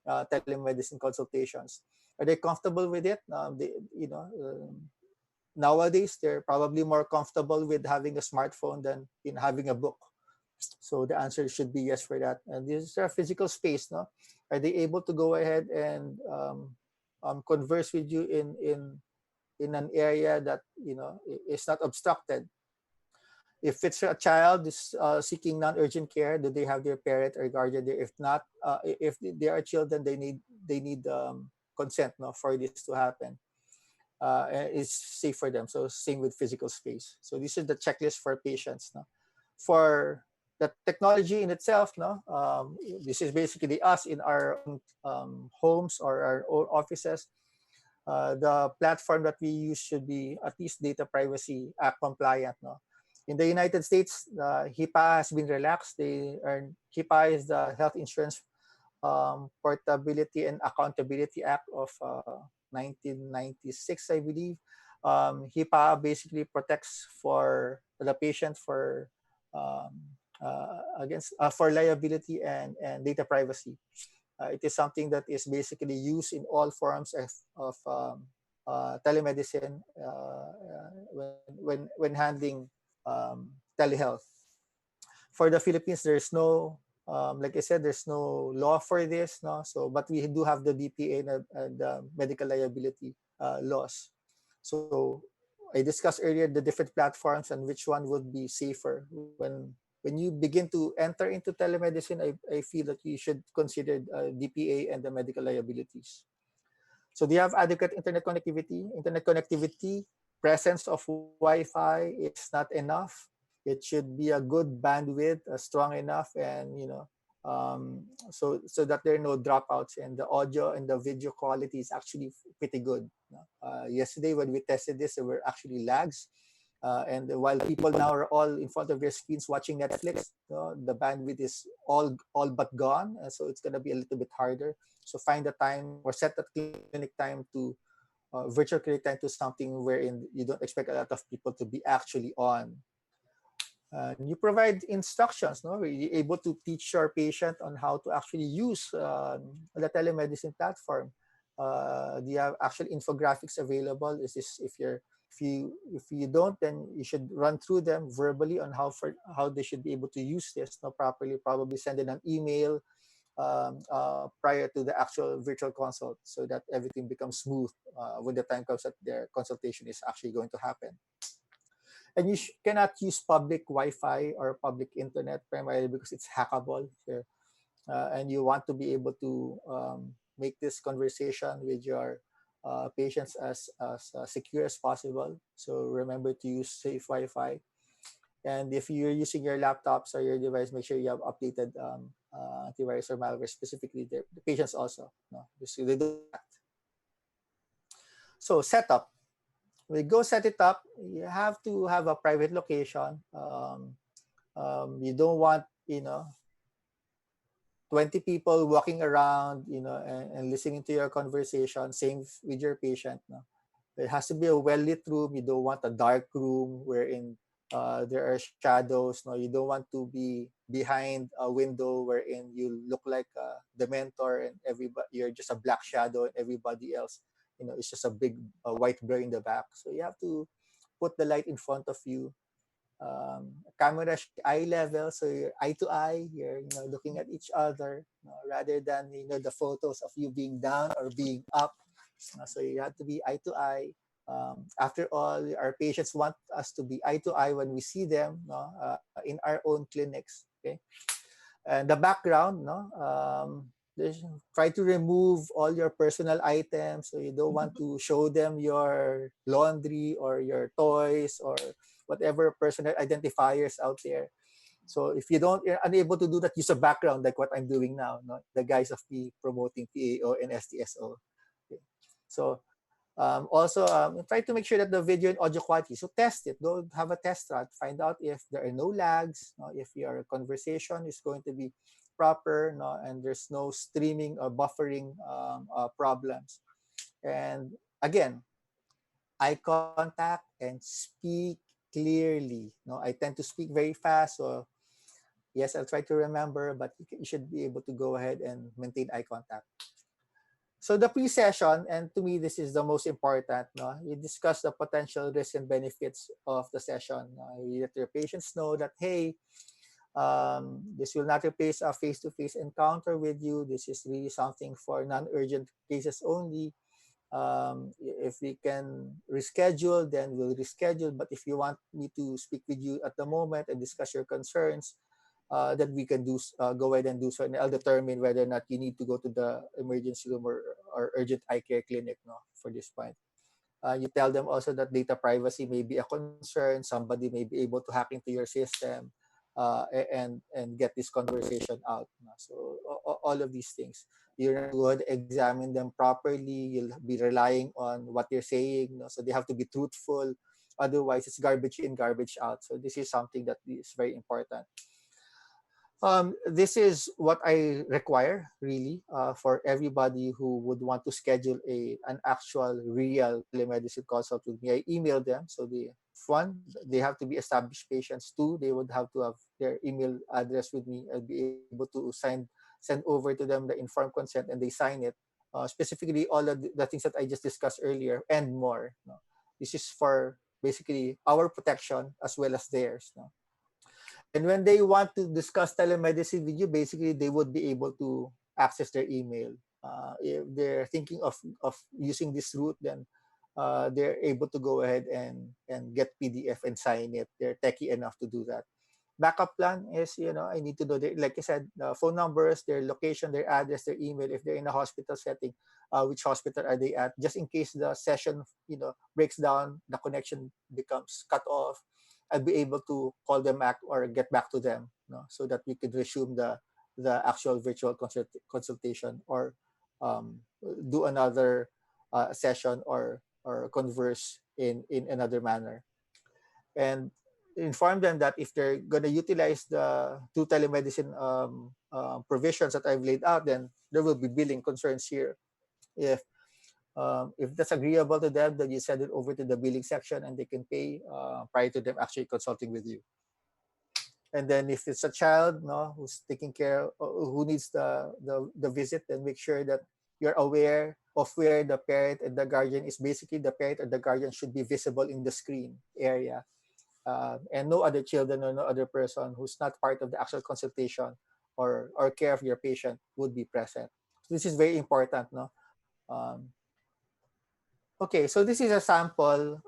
telemedicine consultations. Are they comfortable with it? Nowadays they're probably more comfortable with having a smartphone than in having a book. So the answer should be yes for that. And this is a physical space, no? Are they able to go ahead and converse with you in an area that is not obstructed? If it's a child is seeking non-urgent care, do they have their parent or guardian there? If not, if they are children, they need consent, no, for this to happen. And it's safe for them. So same with physical space. So this is the checklist for patients, no? For the technology in itself, no, this is basically us in our own homes or our own offices. The platform that we use should be at least Data Privacy Act compliant, no. In the United States, HIPAA has been relaxed. HIPAA is the Health Insurance Portability and Accountability Act of 1996, I believe. HIPAA basically protects for the patient against for liability and data privacy. It is something that is basically used in all forms of telemedicine when handling telehealth. For the Philippines, there's no, like I said, there's no law for this, no. So, but we do have the BPA and the medical liability laws. So, I discussed earlier the different platforms and which one would be safer. When you begin to enter into telemedicine, I feel that you should consider DPA and the medical liabilities. So, do you have adequate internet connectivity? Internet connectivity, presence of Wi-Fi is not enough. It should be a good bandwidth, strong enough, and so that there are no dropouts, and the audio and the video quality is actually pretty good. Yesterday when we tested this, there were actually lags, and while people now are all in front of their screens watching Netflix, the bandwidth is all but gone. So it's gonna be a little bit harder. So find the time or set that clinic time to virtual clinic time to something wherein you don't expect a lot of people to be actually on. You provide instructions, no? You're able to teach your patient on how to actually use the telemedicine platform. Do you have actual infographics available? Is this if you don't, then you should run through them verbally on how they should be able to use this, no, properly. Probably send in an email prior to the actual virtual consult, so that everything becomes smooth when the time comes that their consultation is actually going to happen. And you cannot use public Wi-Fi or public internet primarily because it's hackable. And you want to be able to make this conversation with your patients as secure as possible. So remember to use safe Wi-Fi. And if you're using your laptops or your device, make sure you have updated antivirus or malware, specifically the patients also. No, so they do that. So setup. We go set it up. You have to have a private location. You don't want 20 people walking around, and listening to your conversation. Same with your patient. No? It has to be a well-lit room. You don't want a dark room wherein there are shadows. No, you don't want to be behind a window wherein you look like the mentor and everybody you're just a black shadow and everybody else, it's just a big white blur in the back. So you have to put the light in front of you. Camera should be eye level, so you're eye to eye. You're looking at each other, rather than the photos of you being down or being up. So you have to be eye to eye. After all, our patients want us to be eye to eye when we see them, no, in our own clinics. Okay, and the background, no, try to remove all your personal items. So you don't want to show them your laundry or your toys or whatever personal identifiers out there. So if you're unable to do that, use a background like what I'm doing now, no? The guise of me promoting PAO and STSO. Okay. So also, try to make sure that the video and audio quality. So test it. Go have a test run. Find out if there are no lags, no, if your conversation is going to be proper, no, and there's no streaming or buffering problems. And again, eye contact and speak clearly. No, I tend to speak very fast, so yes, I'll try to remember, but you should be able to go ahead and maintain eye contact. So the pre-session, and to me, this is the most important. No? You discuss the potential risks and benefits of the session. You let your patients know that, hey, this will not replace a face-to-face encounter with you. This is really something for non-urgent cases only. If we can reschedule, then we'll reschedule. But if you want me to speak with you at the moment and discuss your concerns, that we can go ahead and do so, and I'll determine whether or not you need to go to the emergency room or urgent eye care clinic, no, for this point. You tell them also that data privacy may be a concern. Somebody may be able to hack into your system, and get this conversation out. No? So all of these things, you have to go ahead and examine them properly. You'll be relying on what you're saying, no? So they have to be truthful. Otherwise, it's garbage in, garbage out. So this is something that is very important. This is what I require really for everybody who would want to schedule an actual real telemedicine consult with me. I email them. So one, they have to be established patients. Two, they would have to have their email address with me. I'll be able to send over to them the informed consent, and they sign it. Specifically, all of the things that I just discussed earlier and more. No? This is for basically our protection as well as theirs. No? And when they want to discuss telemedicine with you, basically they would be able to access their email. If they're thinking of using this route, then they're able to go ahead and get PDF and sign it. They're techie enough to do that. Backup plan is, I need to know, like I said, phone numbers, their location, their address, their email. If they're in a hospital setting, which hospital are they at? Just in case the session, breaks down, the connection becomes cut off, I'll be able to call them back or get back to them, so that we could resume the actual virtual consultation, or do another session, or converse in another manner. And inform them that if they're going to utilize the two telemedicine provisions that I've laid out, then there will be billing concerns here. If that's agreeable to them, then you send it over to the billing section and they can pay prior to them actually consulting with you. And then if it's a child, no, who's taking care, who needs the visit, then make sure that you're aware of where the parent and the guardian is. Basically, the parent or the guardian should be visible in the screen area. And no other children or no other person who's not part of the actual consultation or care of your patient would be present. So this is very important, no? Okay, so this is a sample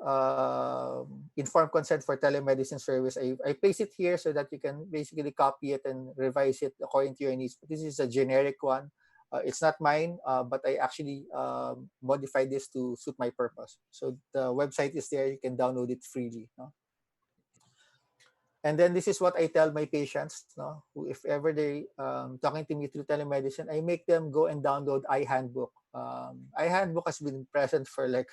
informed consent for telemedicine service. I place it here so that you can basically copy it and revise it according to your needs. This is a generic one. It's not mine, but I actually modified this to suit my purpose. So the website is there. You can download it freely. No? And then this is what I tell my patients, no, who if ever they talking to me through telemedicine, I make them go and download iHandbook. iHandbook has been present for like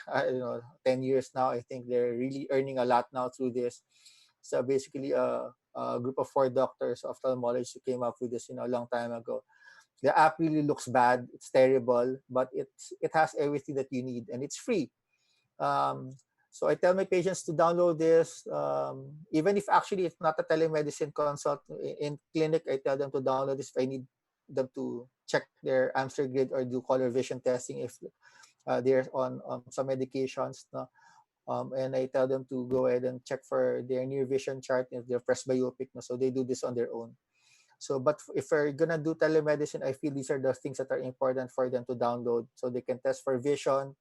10 years now. I think they're really earning a lot now through this. So basically, a group of 4 doctors of ophthalmology who came up with this, a long time ago. The app really looks bad. It's terrible, but it has everything that you need, and it's free. Um, so I tell my patients to download this, even if actually it's not a telemedicine consult in clinic. I tell them to download this if I need them to check their Amster grid or do color vision testing if they're on some medications. No? And I tell them to go ahead and check for their near vision chart if they're presbyopic. No? So they do this on their own. So, but if we're gonna do telemedicine, I feel these are the things that are important for them to download, so they can test for vision,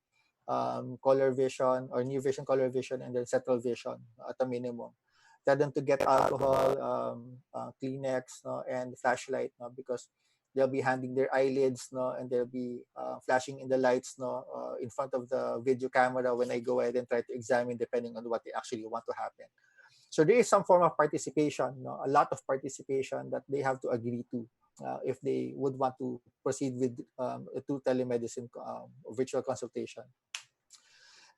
color vision or near vision, color vision, and then central vision at a minimum. Tell them to get alcohol, Kleenex, no, and flashlight, no, because they'll be handing their eyelids, no, and they'll be flashing in the lights, no, in front of the video camera when I go ahead and try to examine, depending on what they actually want to happen. So there is some form of participation, no, a lot of participation that they have to agree to if they would want to proceed with to telemedicine virtual consultation.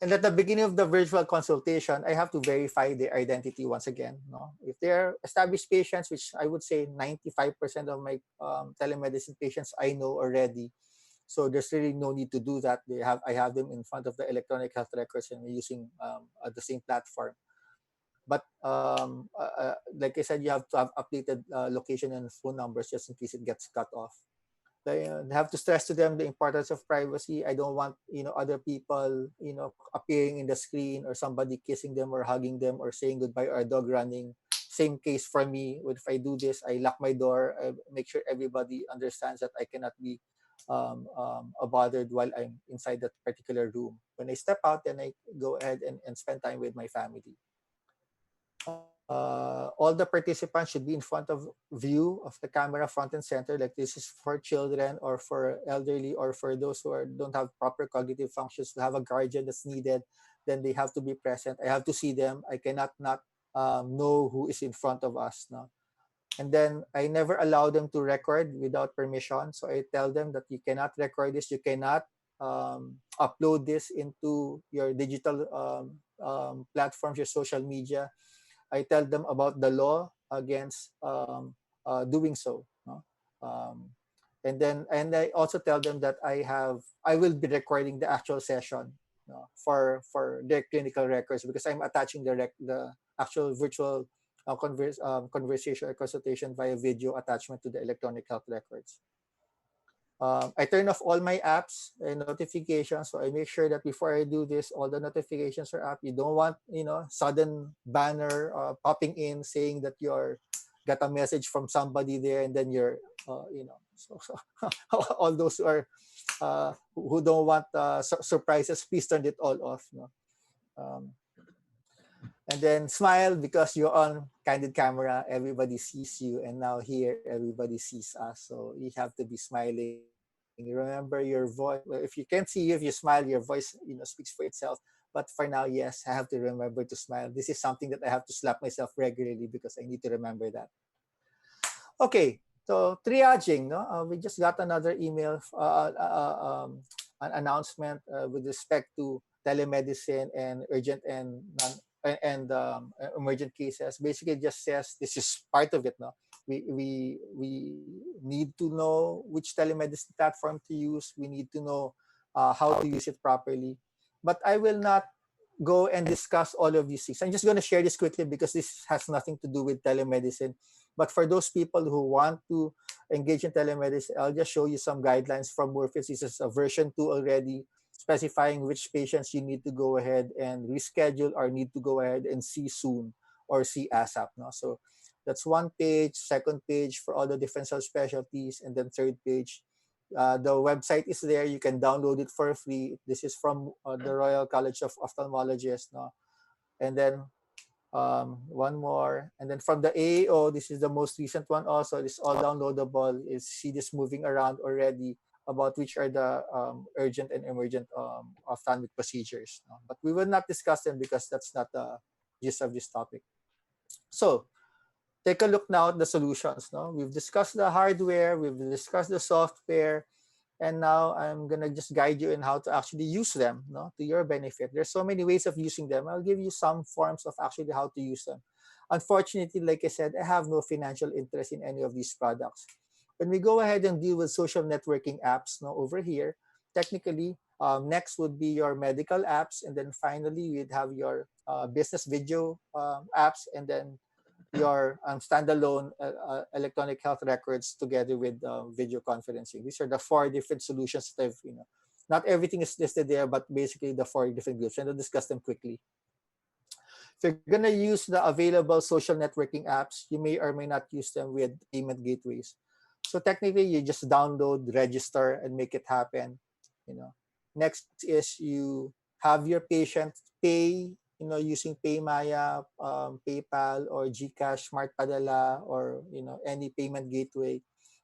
And at the beginning of the virtual consultation, I have to verify their identity once again. No? If they're established patients, which I would say 95% of my telemedicine patients I know already, so there's really no need to do that. I have them in front of the electronic health records and we're using the same platform. But like I said, you have to have updated location and phone numbers just in case it gets cut off. They have to stress to them the importance of privacy. I don't want other people appearing in the screen or somebody kissing them or hugging them or saying goodbye or a dog running. Same case for me. If I do this, I lock my door. I make sure everybody understands that I cannot be bothered while I'm inside that particular room. When I step out, then I go ahead and spend time with my family. All the participants should be in front of view of the camera front and center, like this is for children or for elderly or for those who don't have proper cognitive functions, to have a guardian that's needed, then they have to be present. I have to see them. I cannot not know who is in front of us. No? And then I never allow them to record without permission. So I tell them that you cannot record this, you cannot upload this into your digital platforms, your social media. I tell them about the law against doing so. No? Um, and I also tell them that I will be recording the actual session, no, for their clinical records, because I'm attaching the actual virtual conversation or consultation via video attachment to the electronic health records. I turn off all my apps and notifications. So I make sure that before I do this, all the notifications are up. You don't want, sudden banner popping in saying that you're got a message from somebody there, and then you're, so all those who are who don't want surprises, please turn it all off. No? And then smile because you're on candid camera. Everybody sees you, and now here everybody sees us. So you have to be smiling. Remember your voice. Well, if you can't see you, if you smile, your voice speaks for itself. But for now, yes, I have to remember to smile. This is something that I have to slap myself regularly because I need to remember that. Okay, so triaging. No, we just got another email, an announcement with respect to telemedicine and urgent and emergent cases. Basically, it just says this is part of it. No, we need to know which telemedicine platform to use. We need to know how to use it properly. But I will not go and discuss all of these things. I'm just going to share this quickly because this has nothing to do with telemedicine. But for those people who want to engage in telemedicine, I'll just show you some guidelines from Morpheus. This is a version 2 already, specifying which patients you need to go ahead and reschedule or need to go ahead and see soon or see ASAP. No? So that's one page, second page for all the different subspecialties, and then third page. The website is there. You can download it for free. This is from the Royal College of Ophthalmologists. No? And then one more, and then from the AAO, this is the most recent one also. It's all downloadable. You see this moving around already about which are the urgent and emergent ophthalmic procedures. No? But we will not discuss them because that's not the gist of this topic. So take a look now at the solutions. No? We've discussed the hardware, we've discussed the software, and now I'm going to just guide you in how to actually use them, no, to your benefit. There's so many ways of using them. I'll give you some forms of actually how to use them. Unfortunately, like I said, I have no financial interest in any of these products. When we go ahead and deal with social networking apps now over here, technically, next would be your medical apps, and then finally you'd have your business video apps, and then your standalone electronic health records together with video conferencing. These are the four different solutions that I've, not everything is listed there, but basically the four different groups, and I'll discuss them quickly. If you're gonna use the available social networking apps, you may or may not use them with payment gateways. So technically, you just download, register, and make it happen. You know. Next is you have your patient pay, using PayMaya, PayPal, or GCash, Smart Padala, or any payment gateway.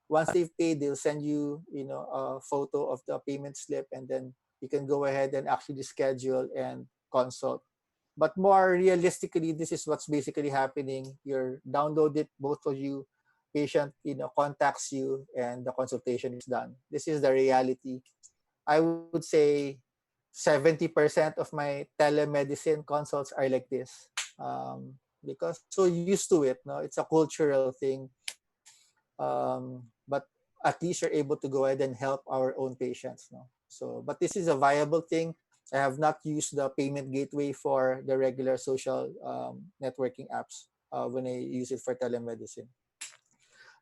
Once they've paid, they'll send you, a photo of the payment slip, and then you can go ahead and actually schedule and consult. But more realistically, this is what's basically happening. You're download it, both of you, patient, contacts you, and the consultation is done. This is the reality. I would say 70% of my telemedicine consults are like this. Because so used to it, no, it's a cultural thing. But at least you're able to go ahead and help our own patients, no. So, but this is a viable thing. I have not used the payment gateway for the regular social networking apps when I use it for telemedicine.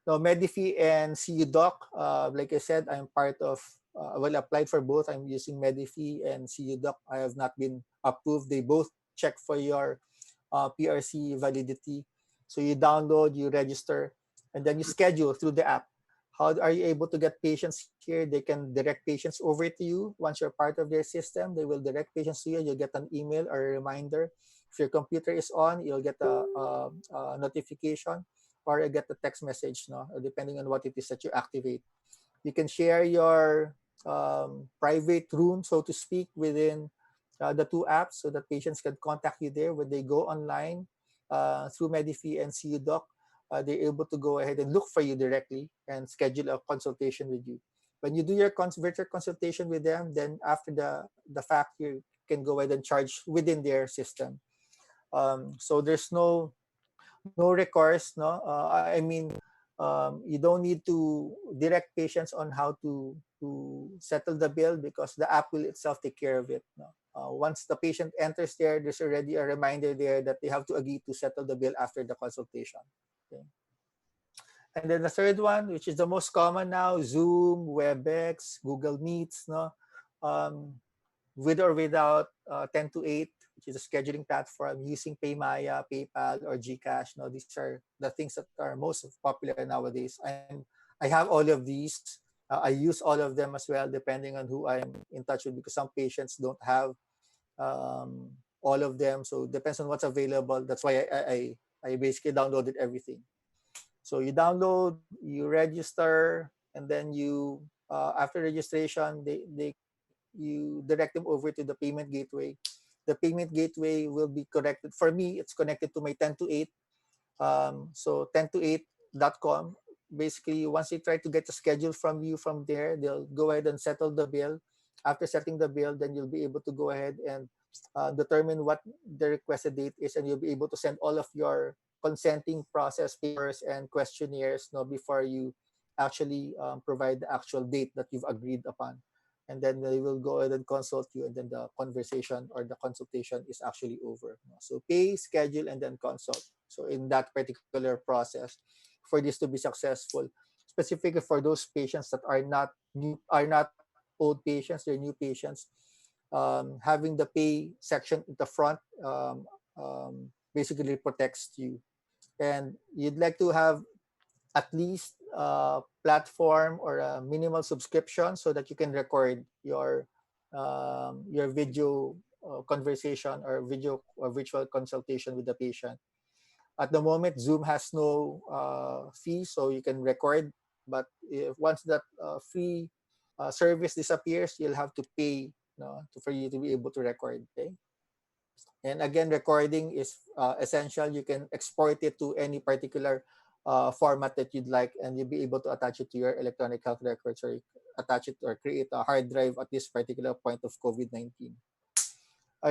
So Medifee and CUDoc, like I said, I'm part of, applied for both. I'm using Medifee and CUDoc. I have not been approved. They both check for your PRC validity. So you download, you register, and then you schedule through the app. How are you able to get patients here? They can direct patients over to you. Once you're part of their system, they will direct patients to you. You'll get an email or a reminder. If your computer is on, you'll get a notification, or you get the text message, no, depending on what it is that you activate. You can share your private room, so to speak, within the two apps, so that patients can contact you there when they go online through Medifee and CUDoc. They're able to go ahead and look for you directly and schedule a consultation with you. When you do your virtual consultation with them, then after the fact, you can go ahead and charge within their system. So there's no recourse, no. I mean, you don't need to direct patients on how to settle the bill, because the app will itself take care of it, no. Once the patient enters there, there's already a reminder there that they have to agree to settle the bill after the consultation. Okay. And then the third one, which is the most common now, Zoom, WebEx, Google Meets, no, with or without 10 to 8, which is a scheduling platform, using PayMaya, PayPal, or GCash. No, these are the things that are most popular nowadays. I have all of these. I use all of them as well, depending on who I'm in touch with, because some patients don't have all of them. So it depends on what's available. That's why I basically downloaded everything. So you download, you register, and then you after registration, you direct them over to the payment gateway. The payment gateway will be connected. For me, it's connected to my 10 to 8. So 10 to 8.com. Basically, once they try to get a schedule from you from there, they'll go ahead and settle the bill. After settling the bill, then you'll be able to go ahead and determine what the requested date is, and you'll be able to send all of your consenting process papers and questionnaires, no, before you actually provide the actual date that you've agreed upon. And then they will go ahead and consult you, and then the conversation or the consultation is actually over. So pay, schedule, and then consult. So in that particular process, for this to be successful, specifically for those patients that are not old patients, they're new patients, having the pay section at the front basically protects you. And you'd like to have at least a platform or a minimal subscription, so that you can record your video conversation or video or virtual consultation with the patient. At the moment, Zoom has no fee, so you can record. But once that free service disappears, you'll have to pay, for you to be able to record. Okay. And again, recording is essential. You can export it to any particular format that you'd like, and you'll be able to attach it to your electronic health records, or attach it or create a hard drive at this particular point of COVID-19.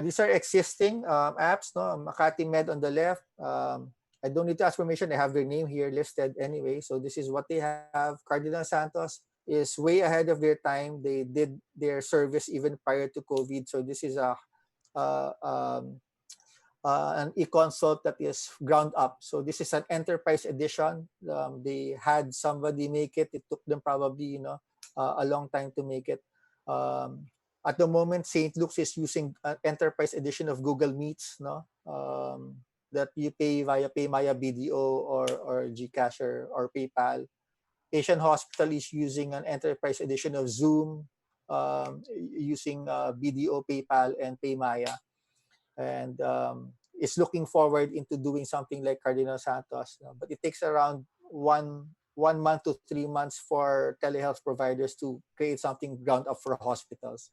These are existing apps, no? Makati Med on the left. I don't need to ask permission. I have their name here listed anyway. So this is what they have. Cardinal Santos is way ahead of their time. They did their service even prior to COVID. So this is a uh, um, an e-consult that is ground up. So this is an enterprise edition. They had somebody make it. It took them probably a long time to make it. Um, at the moment, St. Luke's is using an enterprise edition of Google Meets, no, that you pay via Paymaya BDO or Gcash or PayPal. Asian Hospital is using an enterprise edition of Zoom, using BDO, PayPal, and Paymaya, and is looking forward into doing something like Cardinal Santos. But it takes around one month to 3 months for telehealth providers to create something ground up for hospitals.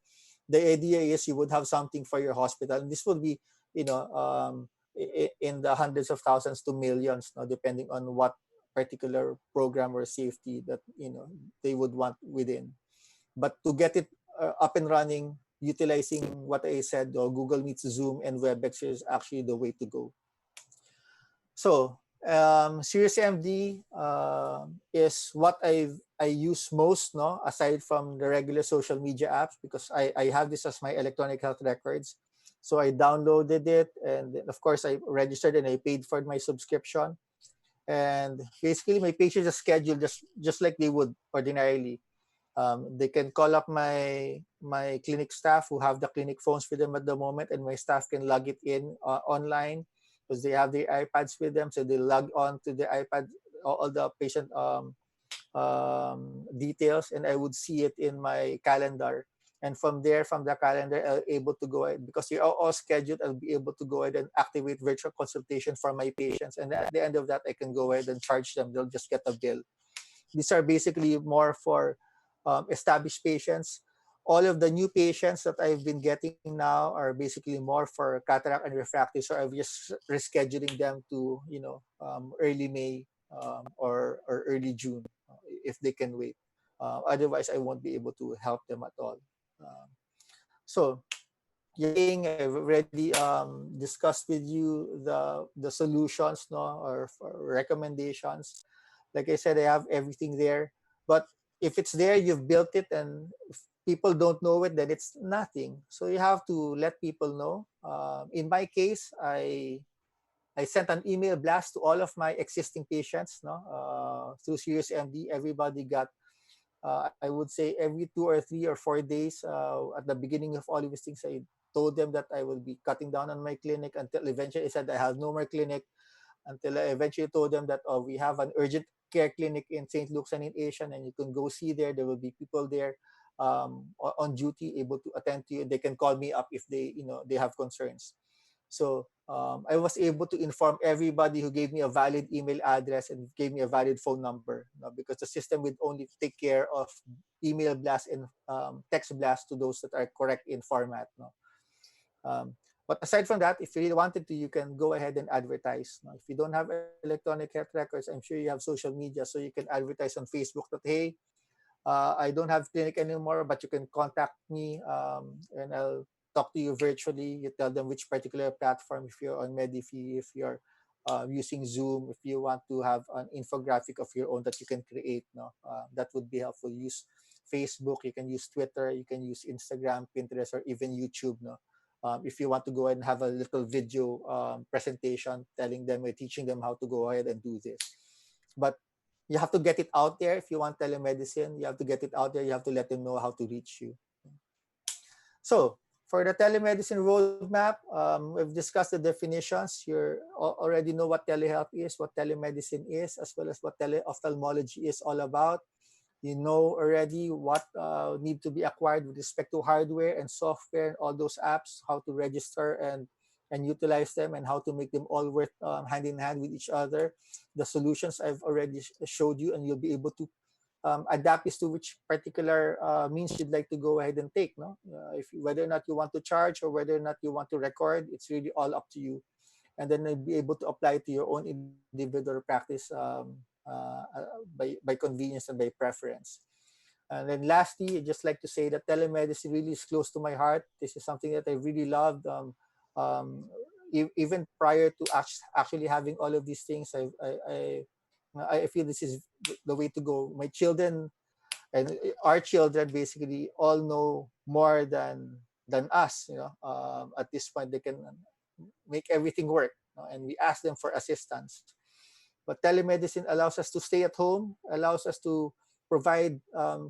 The idea is you would have something for your hospital, and this will be, in the hundreds of thousands to millions, depending on what particular program or safety that they would want within. But to get it up and running, utilizing what I said, Google Meets, Zoom, and WebEx is actually the way to go. So, Serious MD is what I use most, no, aside from the regular social media apps, because I have this as my electronic health records. So I downloaded it, and of course I registered and I paid for my subscription. And basically, my patients are scheduled just like they would ordinarily. They can call up my clinic staff who have the clinic phones with them at the moment, and my staff can log it in online because they have their iPads with them. So they log on to the iPad, all the patient details, and I would see it in my calendar. And from there, from the calendar, I'll able to go ahead, because they're all scheduled. I'll be able to go ahead and activate virtual consultation for my patients, and at the end of that, I can go ahead and charge them. They'll just get a bill. These are basically more for established patients. All of the new patients that I've been getting now are basically more for cataract and refractive. So I'm just rescheduling them to early May, or early June, if they can wait. Otherwise, I won't be able to help them at all. So I've already discussed with you the solutions, no, or for recommendations. Like I said, I have everything there. But if it's there, you've built it, and if people don't know it, then it's nothing. So you have to let people know. In my case, I sent an email blast to all of my existing patients, no, through Serious MD. Everybody got, I would say, every 2 or 3 or 4 days, at the beginning of all of these things, I told them that I will be cutting down on my clinic, until eventually I said I have no more clinic, until I eventually told them that, we have an urgent care clinic in St. Luke's and in Asian, and you can go see there. There will be people there on duty, able to attend to you. They can call me up if they have concerns. So I was able to inform everybody who gave me a valid email address and gave me a valid phone number, because the system would only take care of email blast and text blast to those that are correct in format. No? But aside from that, if you really wanted to, you can go ahead and advertise. Now, if you don't have electronic health records, I'm sure you have social media, so you can advertise on Facebook that, hey, I don't have clinic anymore, but you can contact me, and I'll talk to you virtually. You tell them which particular platform, if you're on Medify, if you're using Zoom, if you want to have an infographic of your own that you can create. No, that would be helpful. Use Facebook, you can use Twitter, you can use Instagram, Pinterest, or even YouTube. No, if you want to go ahead and have a little video presentation telling them or teaching them how to go ahead and do this. But you have to get it out there. If you want telemedicine, you have to get it out there. You have to let them know how to reach you. So for the telemedicine roadmap, we've discussed the definitions. You already know what telehealth is, what telemedicine is, as well as what teleophthalmology is all about. You know already what need to be acquired with respect to hardware and software and all those apps, how to register and utilize them, and how to make them all work hand in hand with each other. The solutions I've already showed you, and you'll be able to adapt this to which particular means you'd like to go ahead and take. No, if whether or not you want to charge or whether or not you want to record, it's really all up to you. And then you'll be able to apply it to your own individual practice by convenience and by preference. And then lastly, I'd just like to say that telemedicine really is close to my heart. This is something that I really loved. Um, even prior to actually having all of these things, I feel this is the way to go. My children and our children basically all know more than us. At this point, they can make everything work, and we ask them for assistance. But telemedicine allows us to stay at home, allows us to provide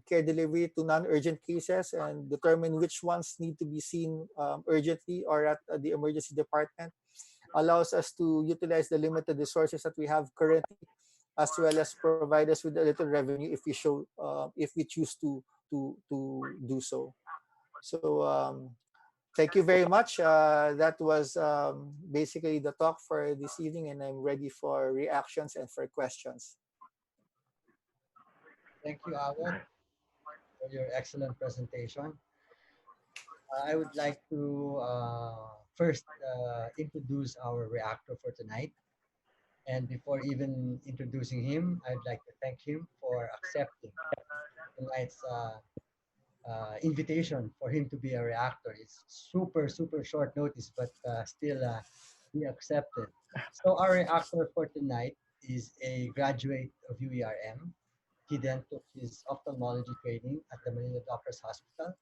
care delivery to non-urgent cases and determine which ones need to be seen urgently or at the emergency department, allows us to utilize the limited resources that we have currently, as well as provide us with a little revenue if we choose to do so. So thank you very much. That was basically the talk for this evening, and I'm ready for reactions and for questions. Thank you, Awet, for your excellent presentation. I would like to first introduce our reactor for tonight. And before even introducing him, I'd like to thank him for accepting tonight's invitation for him to be a reactor. It's super, super short notice, but still he accepted. So our reactor for tonight is a graduate of UERM. He then took his ophthalmology training at the Manila Doctors Hospital.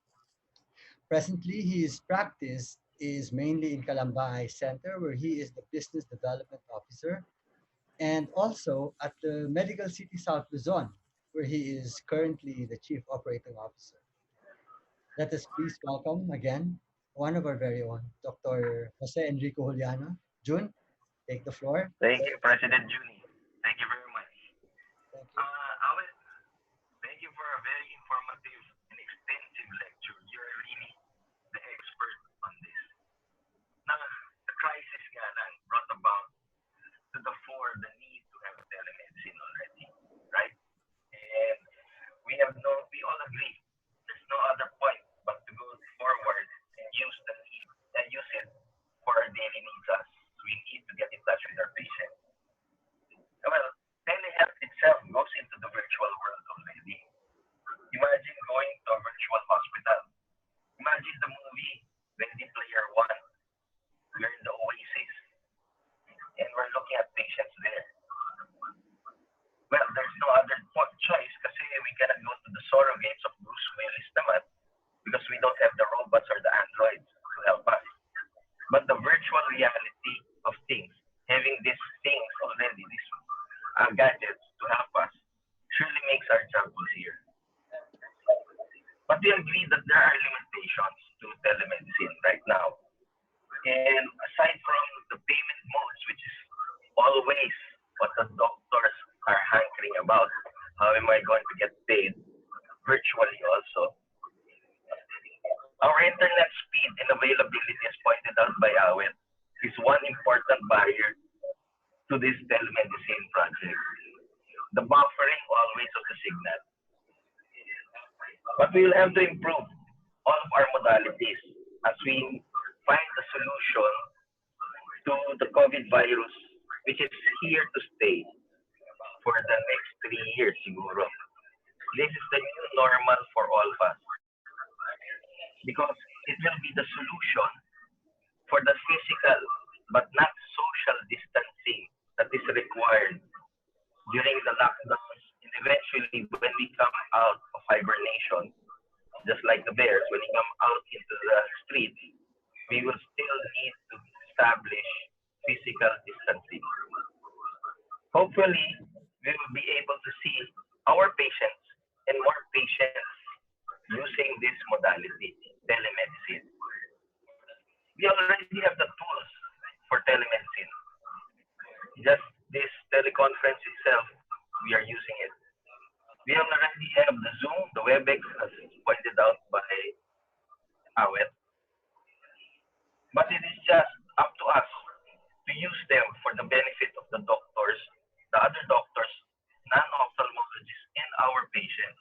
Presently, his practice is mainly in Calamba Eye Center, where he is the business development officer, and also at the Medical City South Luzon, where he is currently the chief operating officer. Let us please welcome again one of our very own, Dr. Jose Enrico Juliano. June, take the floor. Thank you, President Juni. Thank you very much. Thank you. Awit, thank you for a very informative and extensive lecture. You're really the expert on this. Now, the crisis nga lang brought about to the fore the need to have telemedicine already, right? And we all agree there's no other point but to go forward and use it for our daily needs. We need to get in touch with our patients. Well, telehealth itself goes into the virtual world already. Imagine going to a virtual hospital. Imagine the movie Ready Player One. We're in the Oasis and we're looking at patients there. Well, there's no other choice kasi we cannot go to the surrogates of Bruce Willis naman because we don't have the robots or the androids to help us. But the virtual reality of things, having these things already, these gadgets to help us, surely makes our job easier. But we agree that there are limitations to telemedicine right now. And aside from the payment modes, which is always what the doctors are hankering about, how am I going to get paid virtually also? Our internet speed and availability, as pointed out by Awet, is one important barrier to this telemedicine project. The buffering always of the signal. But we will have to improve all of our modalities as we find a solution to the COVID virus, which is here to stay for the next 3 years, siguro. This is the new normal for all of us because it will be the solution for the physical but not social distancing that is required during the lockdowns and eventually when we come out of hibernation, just like the bears, when we come out into the streets, we will still need to establish physical distancing. Hopefully, we will be able to see our patients and more patients using this modality, telemedicine. We already have the tools for telemedicine. Just this teleconference itself, we are using it. We already have the Zoom, the WebEx, as pointed out by Awet. But it is just up to us to use them for the benefit of the doctors, the other doctors, non-ophthalmologists, and our patients.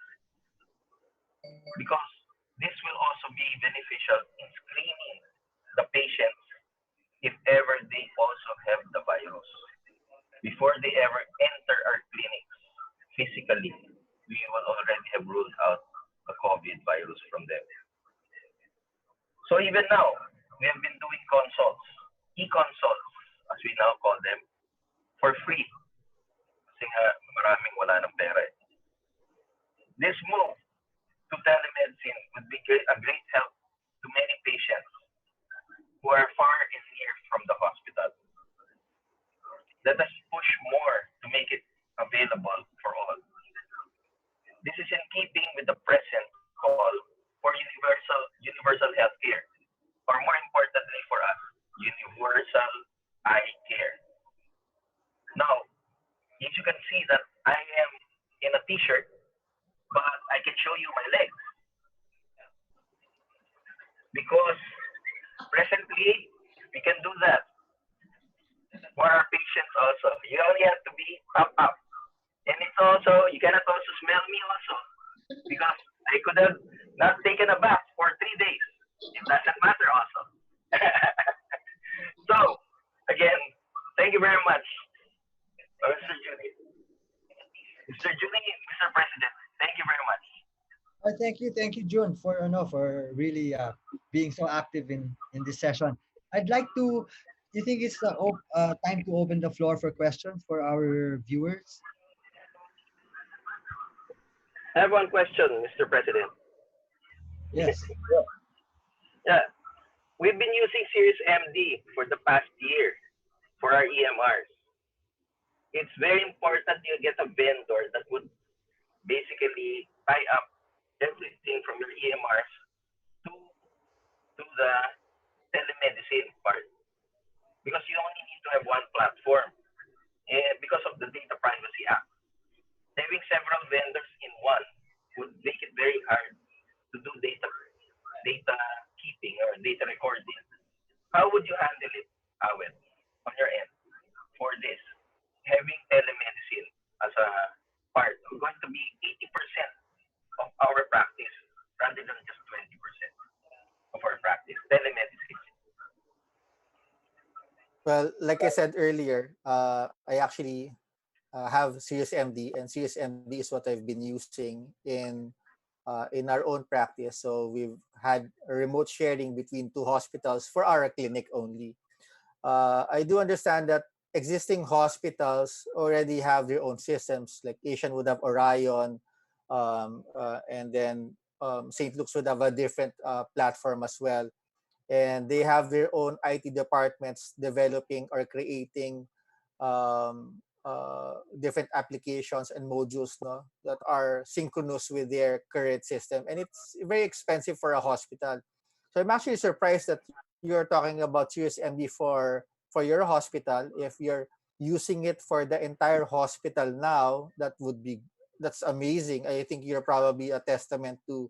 Because this will also be beneficial in screening the patients if ever they also have the virus. Before they ever enter our clinics physically, we will already have ruled out the COVID virus from them. So even now, we have been doing consults, e-consoles, as we now call them, for free. Kasi nga, maraming wala ng pera. This move to telemedicine would be a great help to many patients who are far and near from the hospital. Let us push more to make it available for all. This is in keeping with the present call for universal healthcare, or more importantly for us, universal eye care. Now, as you can see that I am in a t-shirt, but I can show you my legs because presently we can do that for our patients also. You only have to be up. And it's also, you cannot also smell me also because I could have not taken a bath for 3 days. It doesn't matter also. So, again, thank you very much, Mr. Julie. Mr. Julie, Mr. President, thank you very much. Thank you, June, for really being so active in this session. I'd like to. You think it's time to open the floor for questions for our viewers? I have one question, Mr. President. Yes. Yeah, we've been using Series MD for the past year for our EMRs. It's very important you get a vendor that would basically tie up everything from your EMRs to the telemedicine part because you only need to have one platform and because of the Data Privacy Act. Having several vendors in one would make it very hard to do data keeping or data recording. How would you handle it, Awet, on your end for this? Having telemedicine as a part, going to be 80% of our practice rather than just 20% of our practice, telemedicine. Well, like I said earlier, I actually have Series MD, and Series MD is what I've been using in our own practice. So we've had a remote sharing between two hospitals for our clinic only. I do understand that existing hospitals already have their own systems. Like Asian would have Orion, and then St. Luke's would have a different platform as well. And they have their own IT departments developing or creating different applications and modules, no, that are synchronous with their current system, and it's very expensive for a hospital. So I'm actually surprised that you're talking about Series MD for your hospital. If you're using it for the entire hospital now, that's amazing. I think you're probably a testament to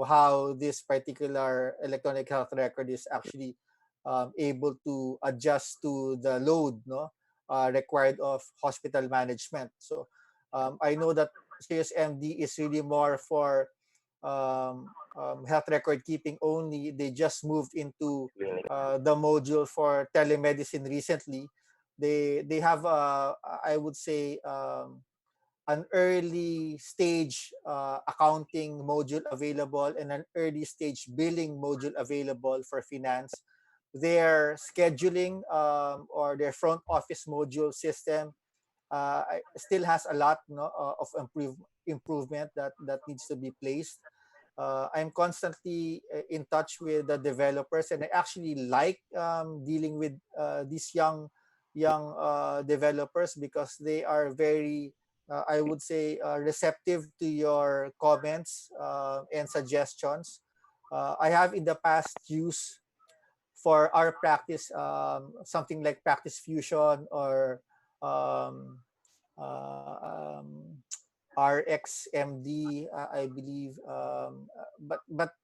how this particular electronic health record is actually able to adjust to the load, no, required of hospital management. So I know that Series MD is really more for health record keeping only. They just moved into the module for telemedicine recently. They have I would say an early stage accounting module available and an early stage billing module available for finance. Their scheduling or their front office module system still has a lot, no, of improvement that needs to be placed. I'm constantly in touch with the developers, and I actually like dealing with these young developers because they are very I would say receptive to your comments and suggestions. I have in the past used for our practice something like Practice Fusion or um, RxMD, I believe. But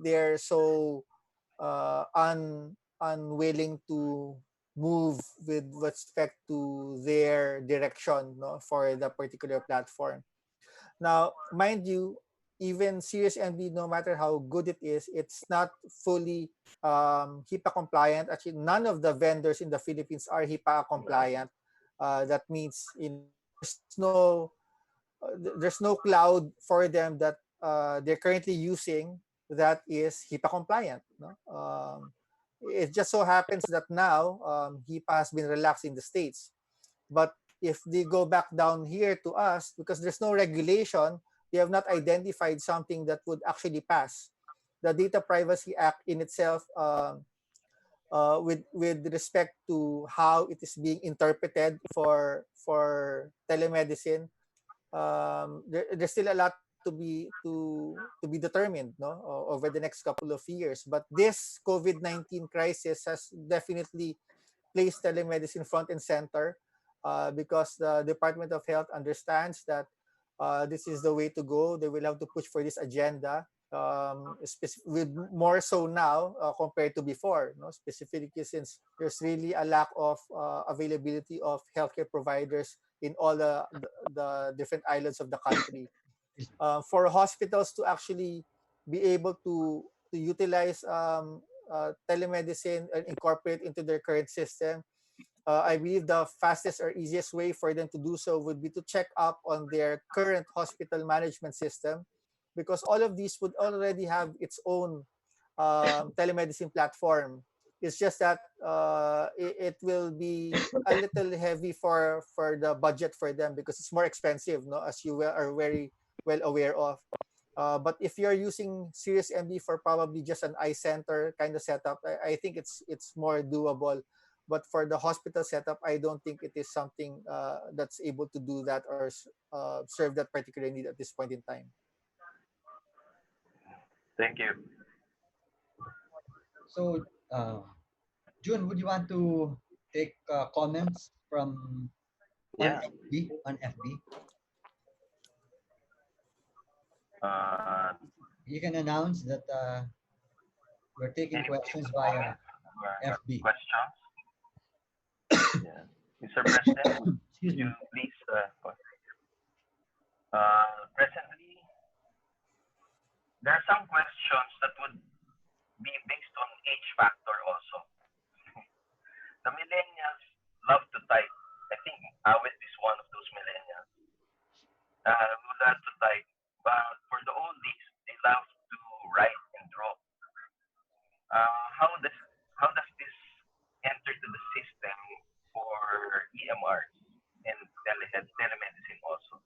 they're so unwilling to move with respect to their direction, no, for the particular platform. Now, mind you, even Series MD, no matter how good it is, it's not fully HIPAA compliant. Actually, none of the vendors in the Philippines are HIPAA compliant. That means there's no cloud for them that they're currently using that is HIPAA compliant. No? It just so happens that now HIPAA has been relaxed in the States. But if they go back down here to us, because there's no regulation, they have not identified something that would actually pass. The Data Privacy Act in itself, with respect to how it is being interpreted for telemedicine, there's still a lot to be determined, no, over the next couple of years. But this COVID-19 crisis has definitely place telemedicine front and center, because the Department of Health understands that this is the way to go. They will have to push for this agenda, with more so now compared to before. No, specifically since there's really a lack of availability of healthcare providers in all the different islands of the country. For hospitals to actually be able to utilize telemedicine and incorporate into their current system, I believe the fastest or easiest way for them to do so would be to check up on their current hospital management system, because all of these would already have its own telemedicine platform. It's just that it will be a little heavy for the budget for them, because it's more expensive, no, as you are very well aware of. But if you're using Sirius MD for probably just an eye center kind of setup, I think it's more doable. But for the hospital setup, I don't think it is something that's able to do that or serve that particular need at this point in time. Thank you. So, June, would you want to take comments from on Yeah. FB? On FB, Uh, you can announce that we're taking any questions via comments or FB. questions? Yeah. Mr. President, would Excuse you me. please, presently, there are some questions that would be based on age factor also. The millennials love to type. I think Awit is one of those millennials. Who love to type. But for the oldies, they love to write and draw. How does this enter to the system for EMRs and telemedicine also?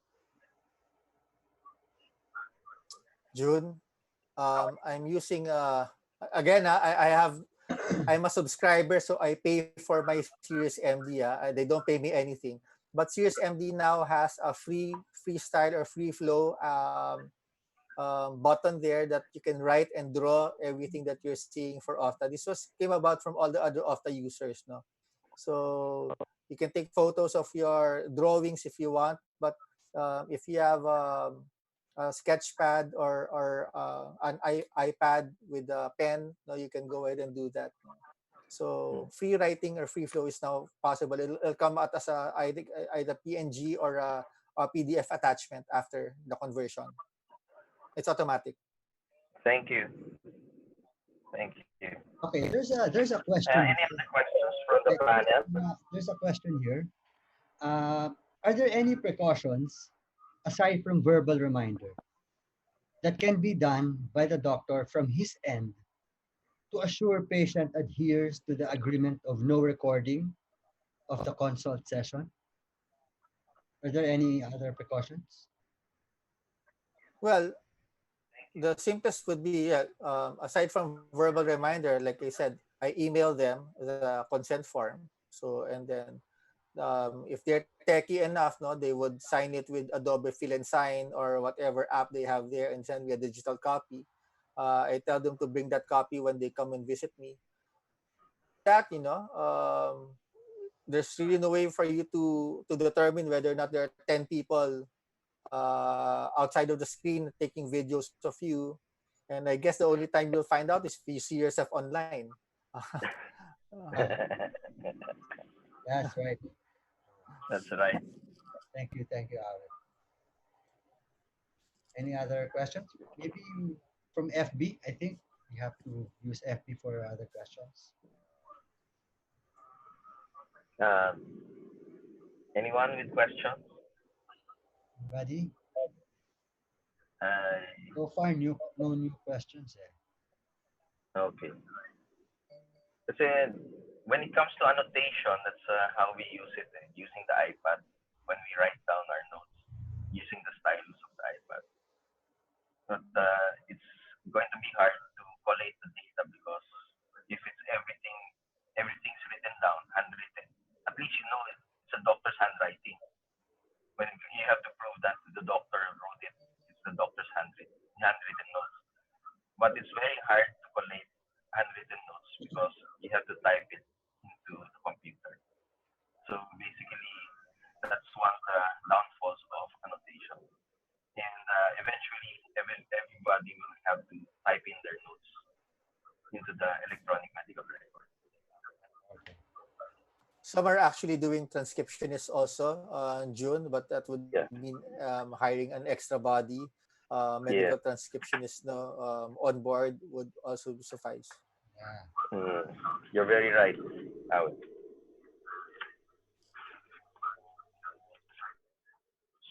June, I'm using again. I'm a subscriber, so I pay for my Sirius MD. They don't pay me anything. But Sirius MD now has a freestyle or free flow button there that you can write and draw everything that you're seeing for Ofta. This was came about from all the other Ofta users, no. So you can take photos of your drawings if you want, but if you have a sketch pad or an iPad with a pen, no, you can go ahead and do that. No? So free writing or free flow is now possible. It'll come out as either PNG or a PDF attachment after the conversion. It's automatic. Thank you. Thank you. Okay, there's a question. Any other questions from the panel? There's a question here. Are there any precautions aside from verbal reminder that can be done by the doctor from his end to assure patient adheres to the agreement of no recording of the consult session? Are there any other precautions? Well, the simplest would be aside from verbal reminder, like I said, I email them the consent form. So and then if they're techie enough, no, they would sign it with Adobe Fill and Sign or whatever app they have there and send me a digital copy. I tell them to bring that copy when they come and visit me. After that, there's really no way for you to determine whether or not there are 10 people outside of the screen taking videos of you. And I guess the only time you'll find out is if you see yourself online. That's right. That's right. Thank you, Aaron. Any other questions? Maybe from FB. I think you have to use FB for other questions. Um, anyone with questions? Anybody? Uh, So far, no new questions there. okay. Kasi when it comes to annotation, that's how we use it, using the iPad when we write down our notes, using the stylus of the iPad. But it's going to be hard to collate the data because if it's everything's written down, handwritten, at least you know it's a doctor's handwriting. When you have to prove that the doctor wrote it, it's the doctor's handwritten notes. But it's very hard to collate handwritten notes because you have to type it into the computer. So basically, that's one of the downfalls of annotation. And eventually, everybody will have to type in their notes into the electronic medical record. Okay. Some are actually doing transcriptionists also, June, but that would Yeah. mean hiring an extra body. Yeah. Medical transcriptionist no, on board would also suffice. Yeah. You're very right, Out.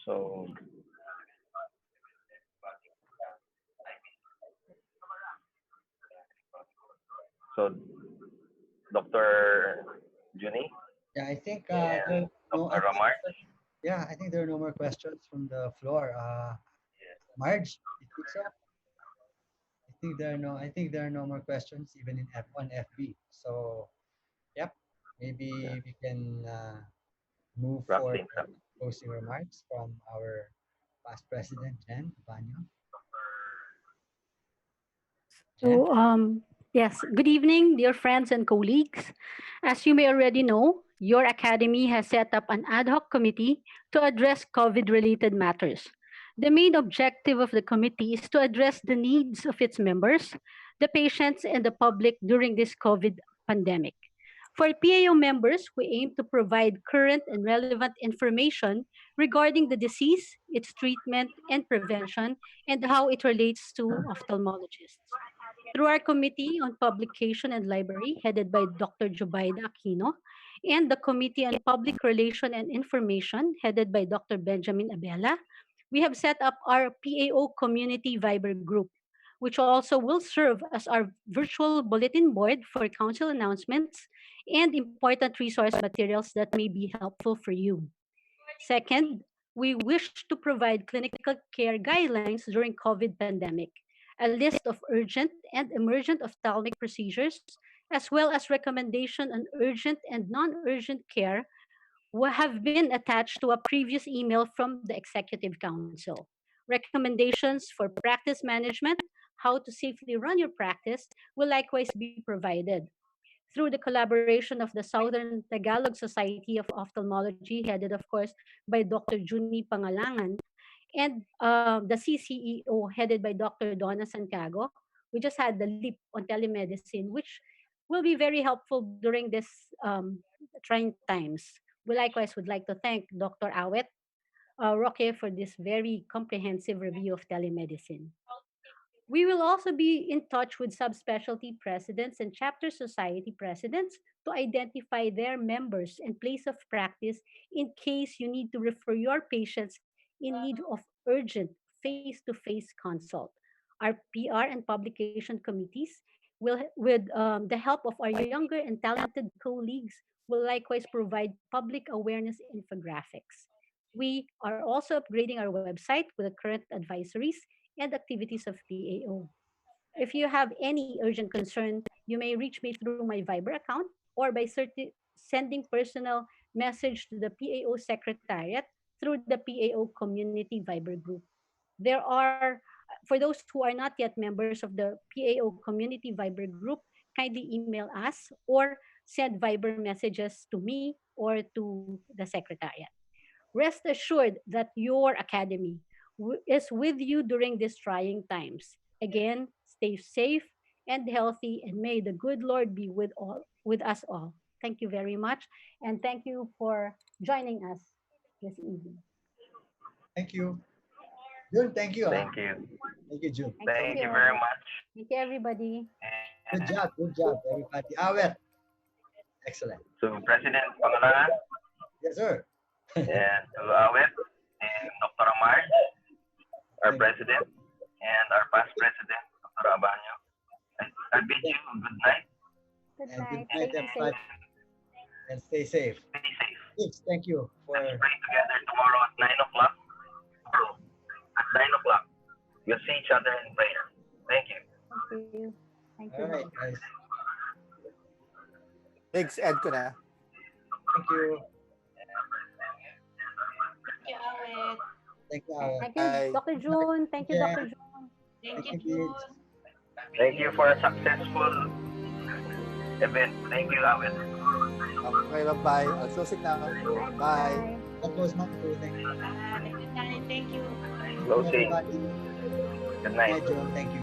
So, so Dr. Juni Yeah, I think and there no. Dr. Ramar. Yeah, I think there are no more questions from the floor. Marge, you think so? I think there are no more questions even in F1 FB. So, yep, Yeah, maybe we can move wrap for things up. closing remarks from our past president, Jen Banyo. Jen? So, yes, good evening, dear friends and colleagues. As you may already know, your academy has set up an ad hoc committee to address COVID related matters. The main objective of the committee is to address the needs of its members, the patients, and the public during this COVID pandemic. For PAO members, we aim to provide current and relevant information regarding the disease, its treatment and prevention, and how it relates to ophthalmologists. Through our Committee on Publication and Library, headed by Dr. Jubaida Aquino, and the Committee on Public Relation and Information, headed by Dr. Benjamin Abela, we have set up our PAO Community Viber group, which also will serve as our virtual bulletin board for council announcements and important resource materials that may be helpful for you. Second, we wish to provide clinical care guidelines during COVID pandemic, a list of urgent and emergent ophthalmic procedures, as well as recommendation on urgent and non-urgent care have been attached to a previous email from the Executive Council. Recommendations for practice management, how to safely run your practice, will likewise be provided through the collaboration of the Southern Tagalog Society of Ophthalmology, headed, of course, by Dr. Juni Pangalangan, and the CCEO, headed by Dr. Donna Santiago. We just had the LEAP on telemedicine, which will be very helpful during this trying times. We likewise would like to thank Dr. Awet Roque for this very comprehensive review of telemedicine. We will also be in touch with subspecialty presidents and chapter society presidents to identify their members and place of practice in case you need to refer your patients in need of urgent face to face consult. Our PR and publication committees will, with the help of our younger and talented colleagues, will likewise provide public awareness infographics. We are also upgrading our website with the current advisories and activities of PAO. If you have any urgent concern, you may reach me through my Viber account or by sending personal message to the PAO Secretariat through the PAO Community Viber group. There are, for those who are not yet members of the PAO Community Viber group, kindly email us or send Viber messages to me or to the Secretariat. Rest assured that your academy is with you during these trying times. Again, stay safe and healthy, and may the good Lord be with us all. Thank you very much, and thank you for joining us this evening. Thank you. June, thank you. Thank you. Thank you, June. Thank Thank you you. very much. Thank you, everybody. Good And job, everybody. Awet. Excellent. to President Pangalangan Yes, sir. and to Awet and Dr. Amar, our president, and our past president, Dr. Abanyo. I bid you good night Good And good night. night, Stay safe. everybody. And stay safe. Stay safe. Thanks. Thank you for. Let's pray together tomorrow at 9 o'clock. Tomorrow at 9 o'clock. We'll see each other in prayer. Thank you. Thank you. Thank All you. right, guys. Thanks, Ed ko na. Thank you. Thank you, Awit. Thank you, Alan. Thank you, Bye. Dr. June. Thank you, Yeah. Dr. June. Thank you, Thank you, June. Thank you for a successful event. Thank you, Awit. Okay, bye-bye. I'll close it now. Bye. Bye. That was not true. Thank you. Bye. Good night. Thank you. Closing. Everybody. Good night. Yeah, John. Thank you.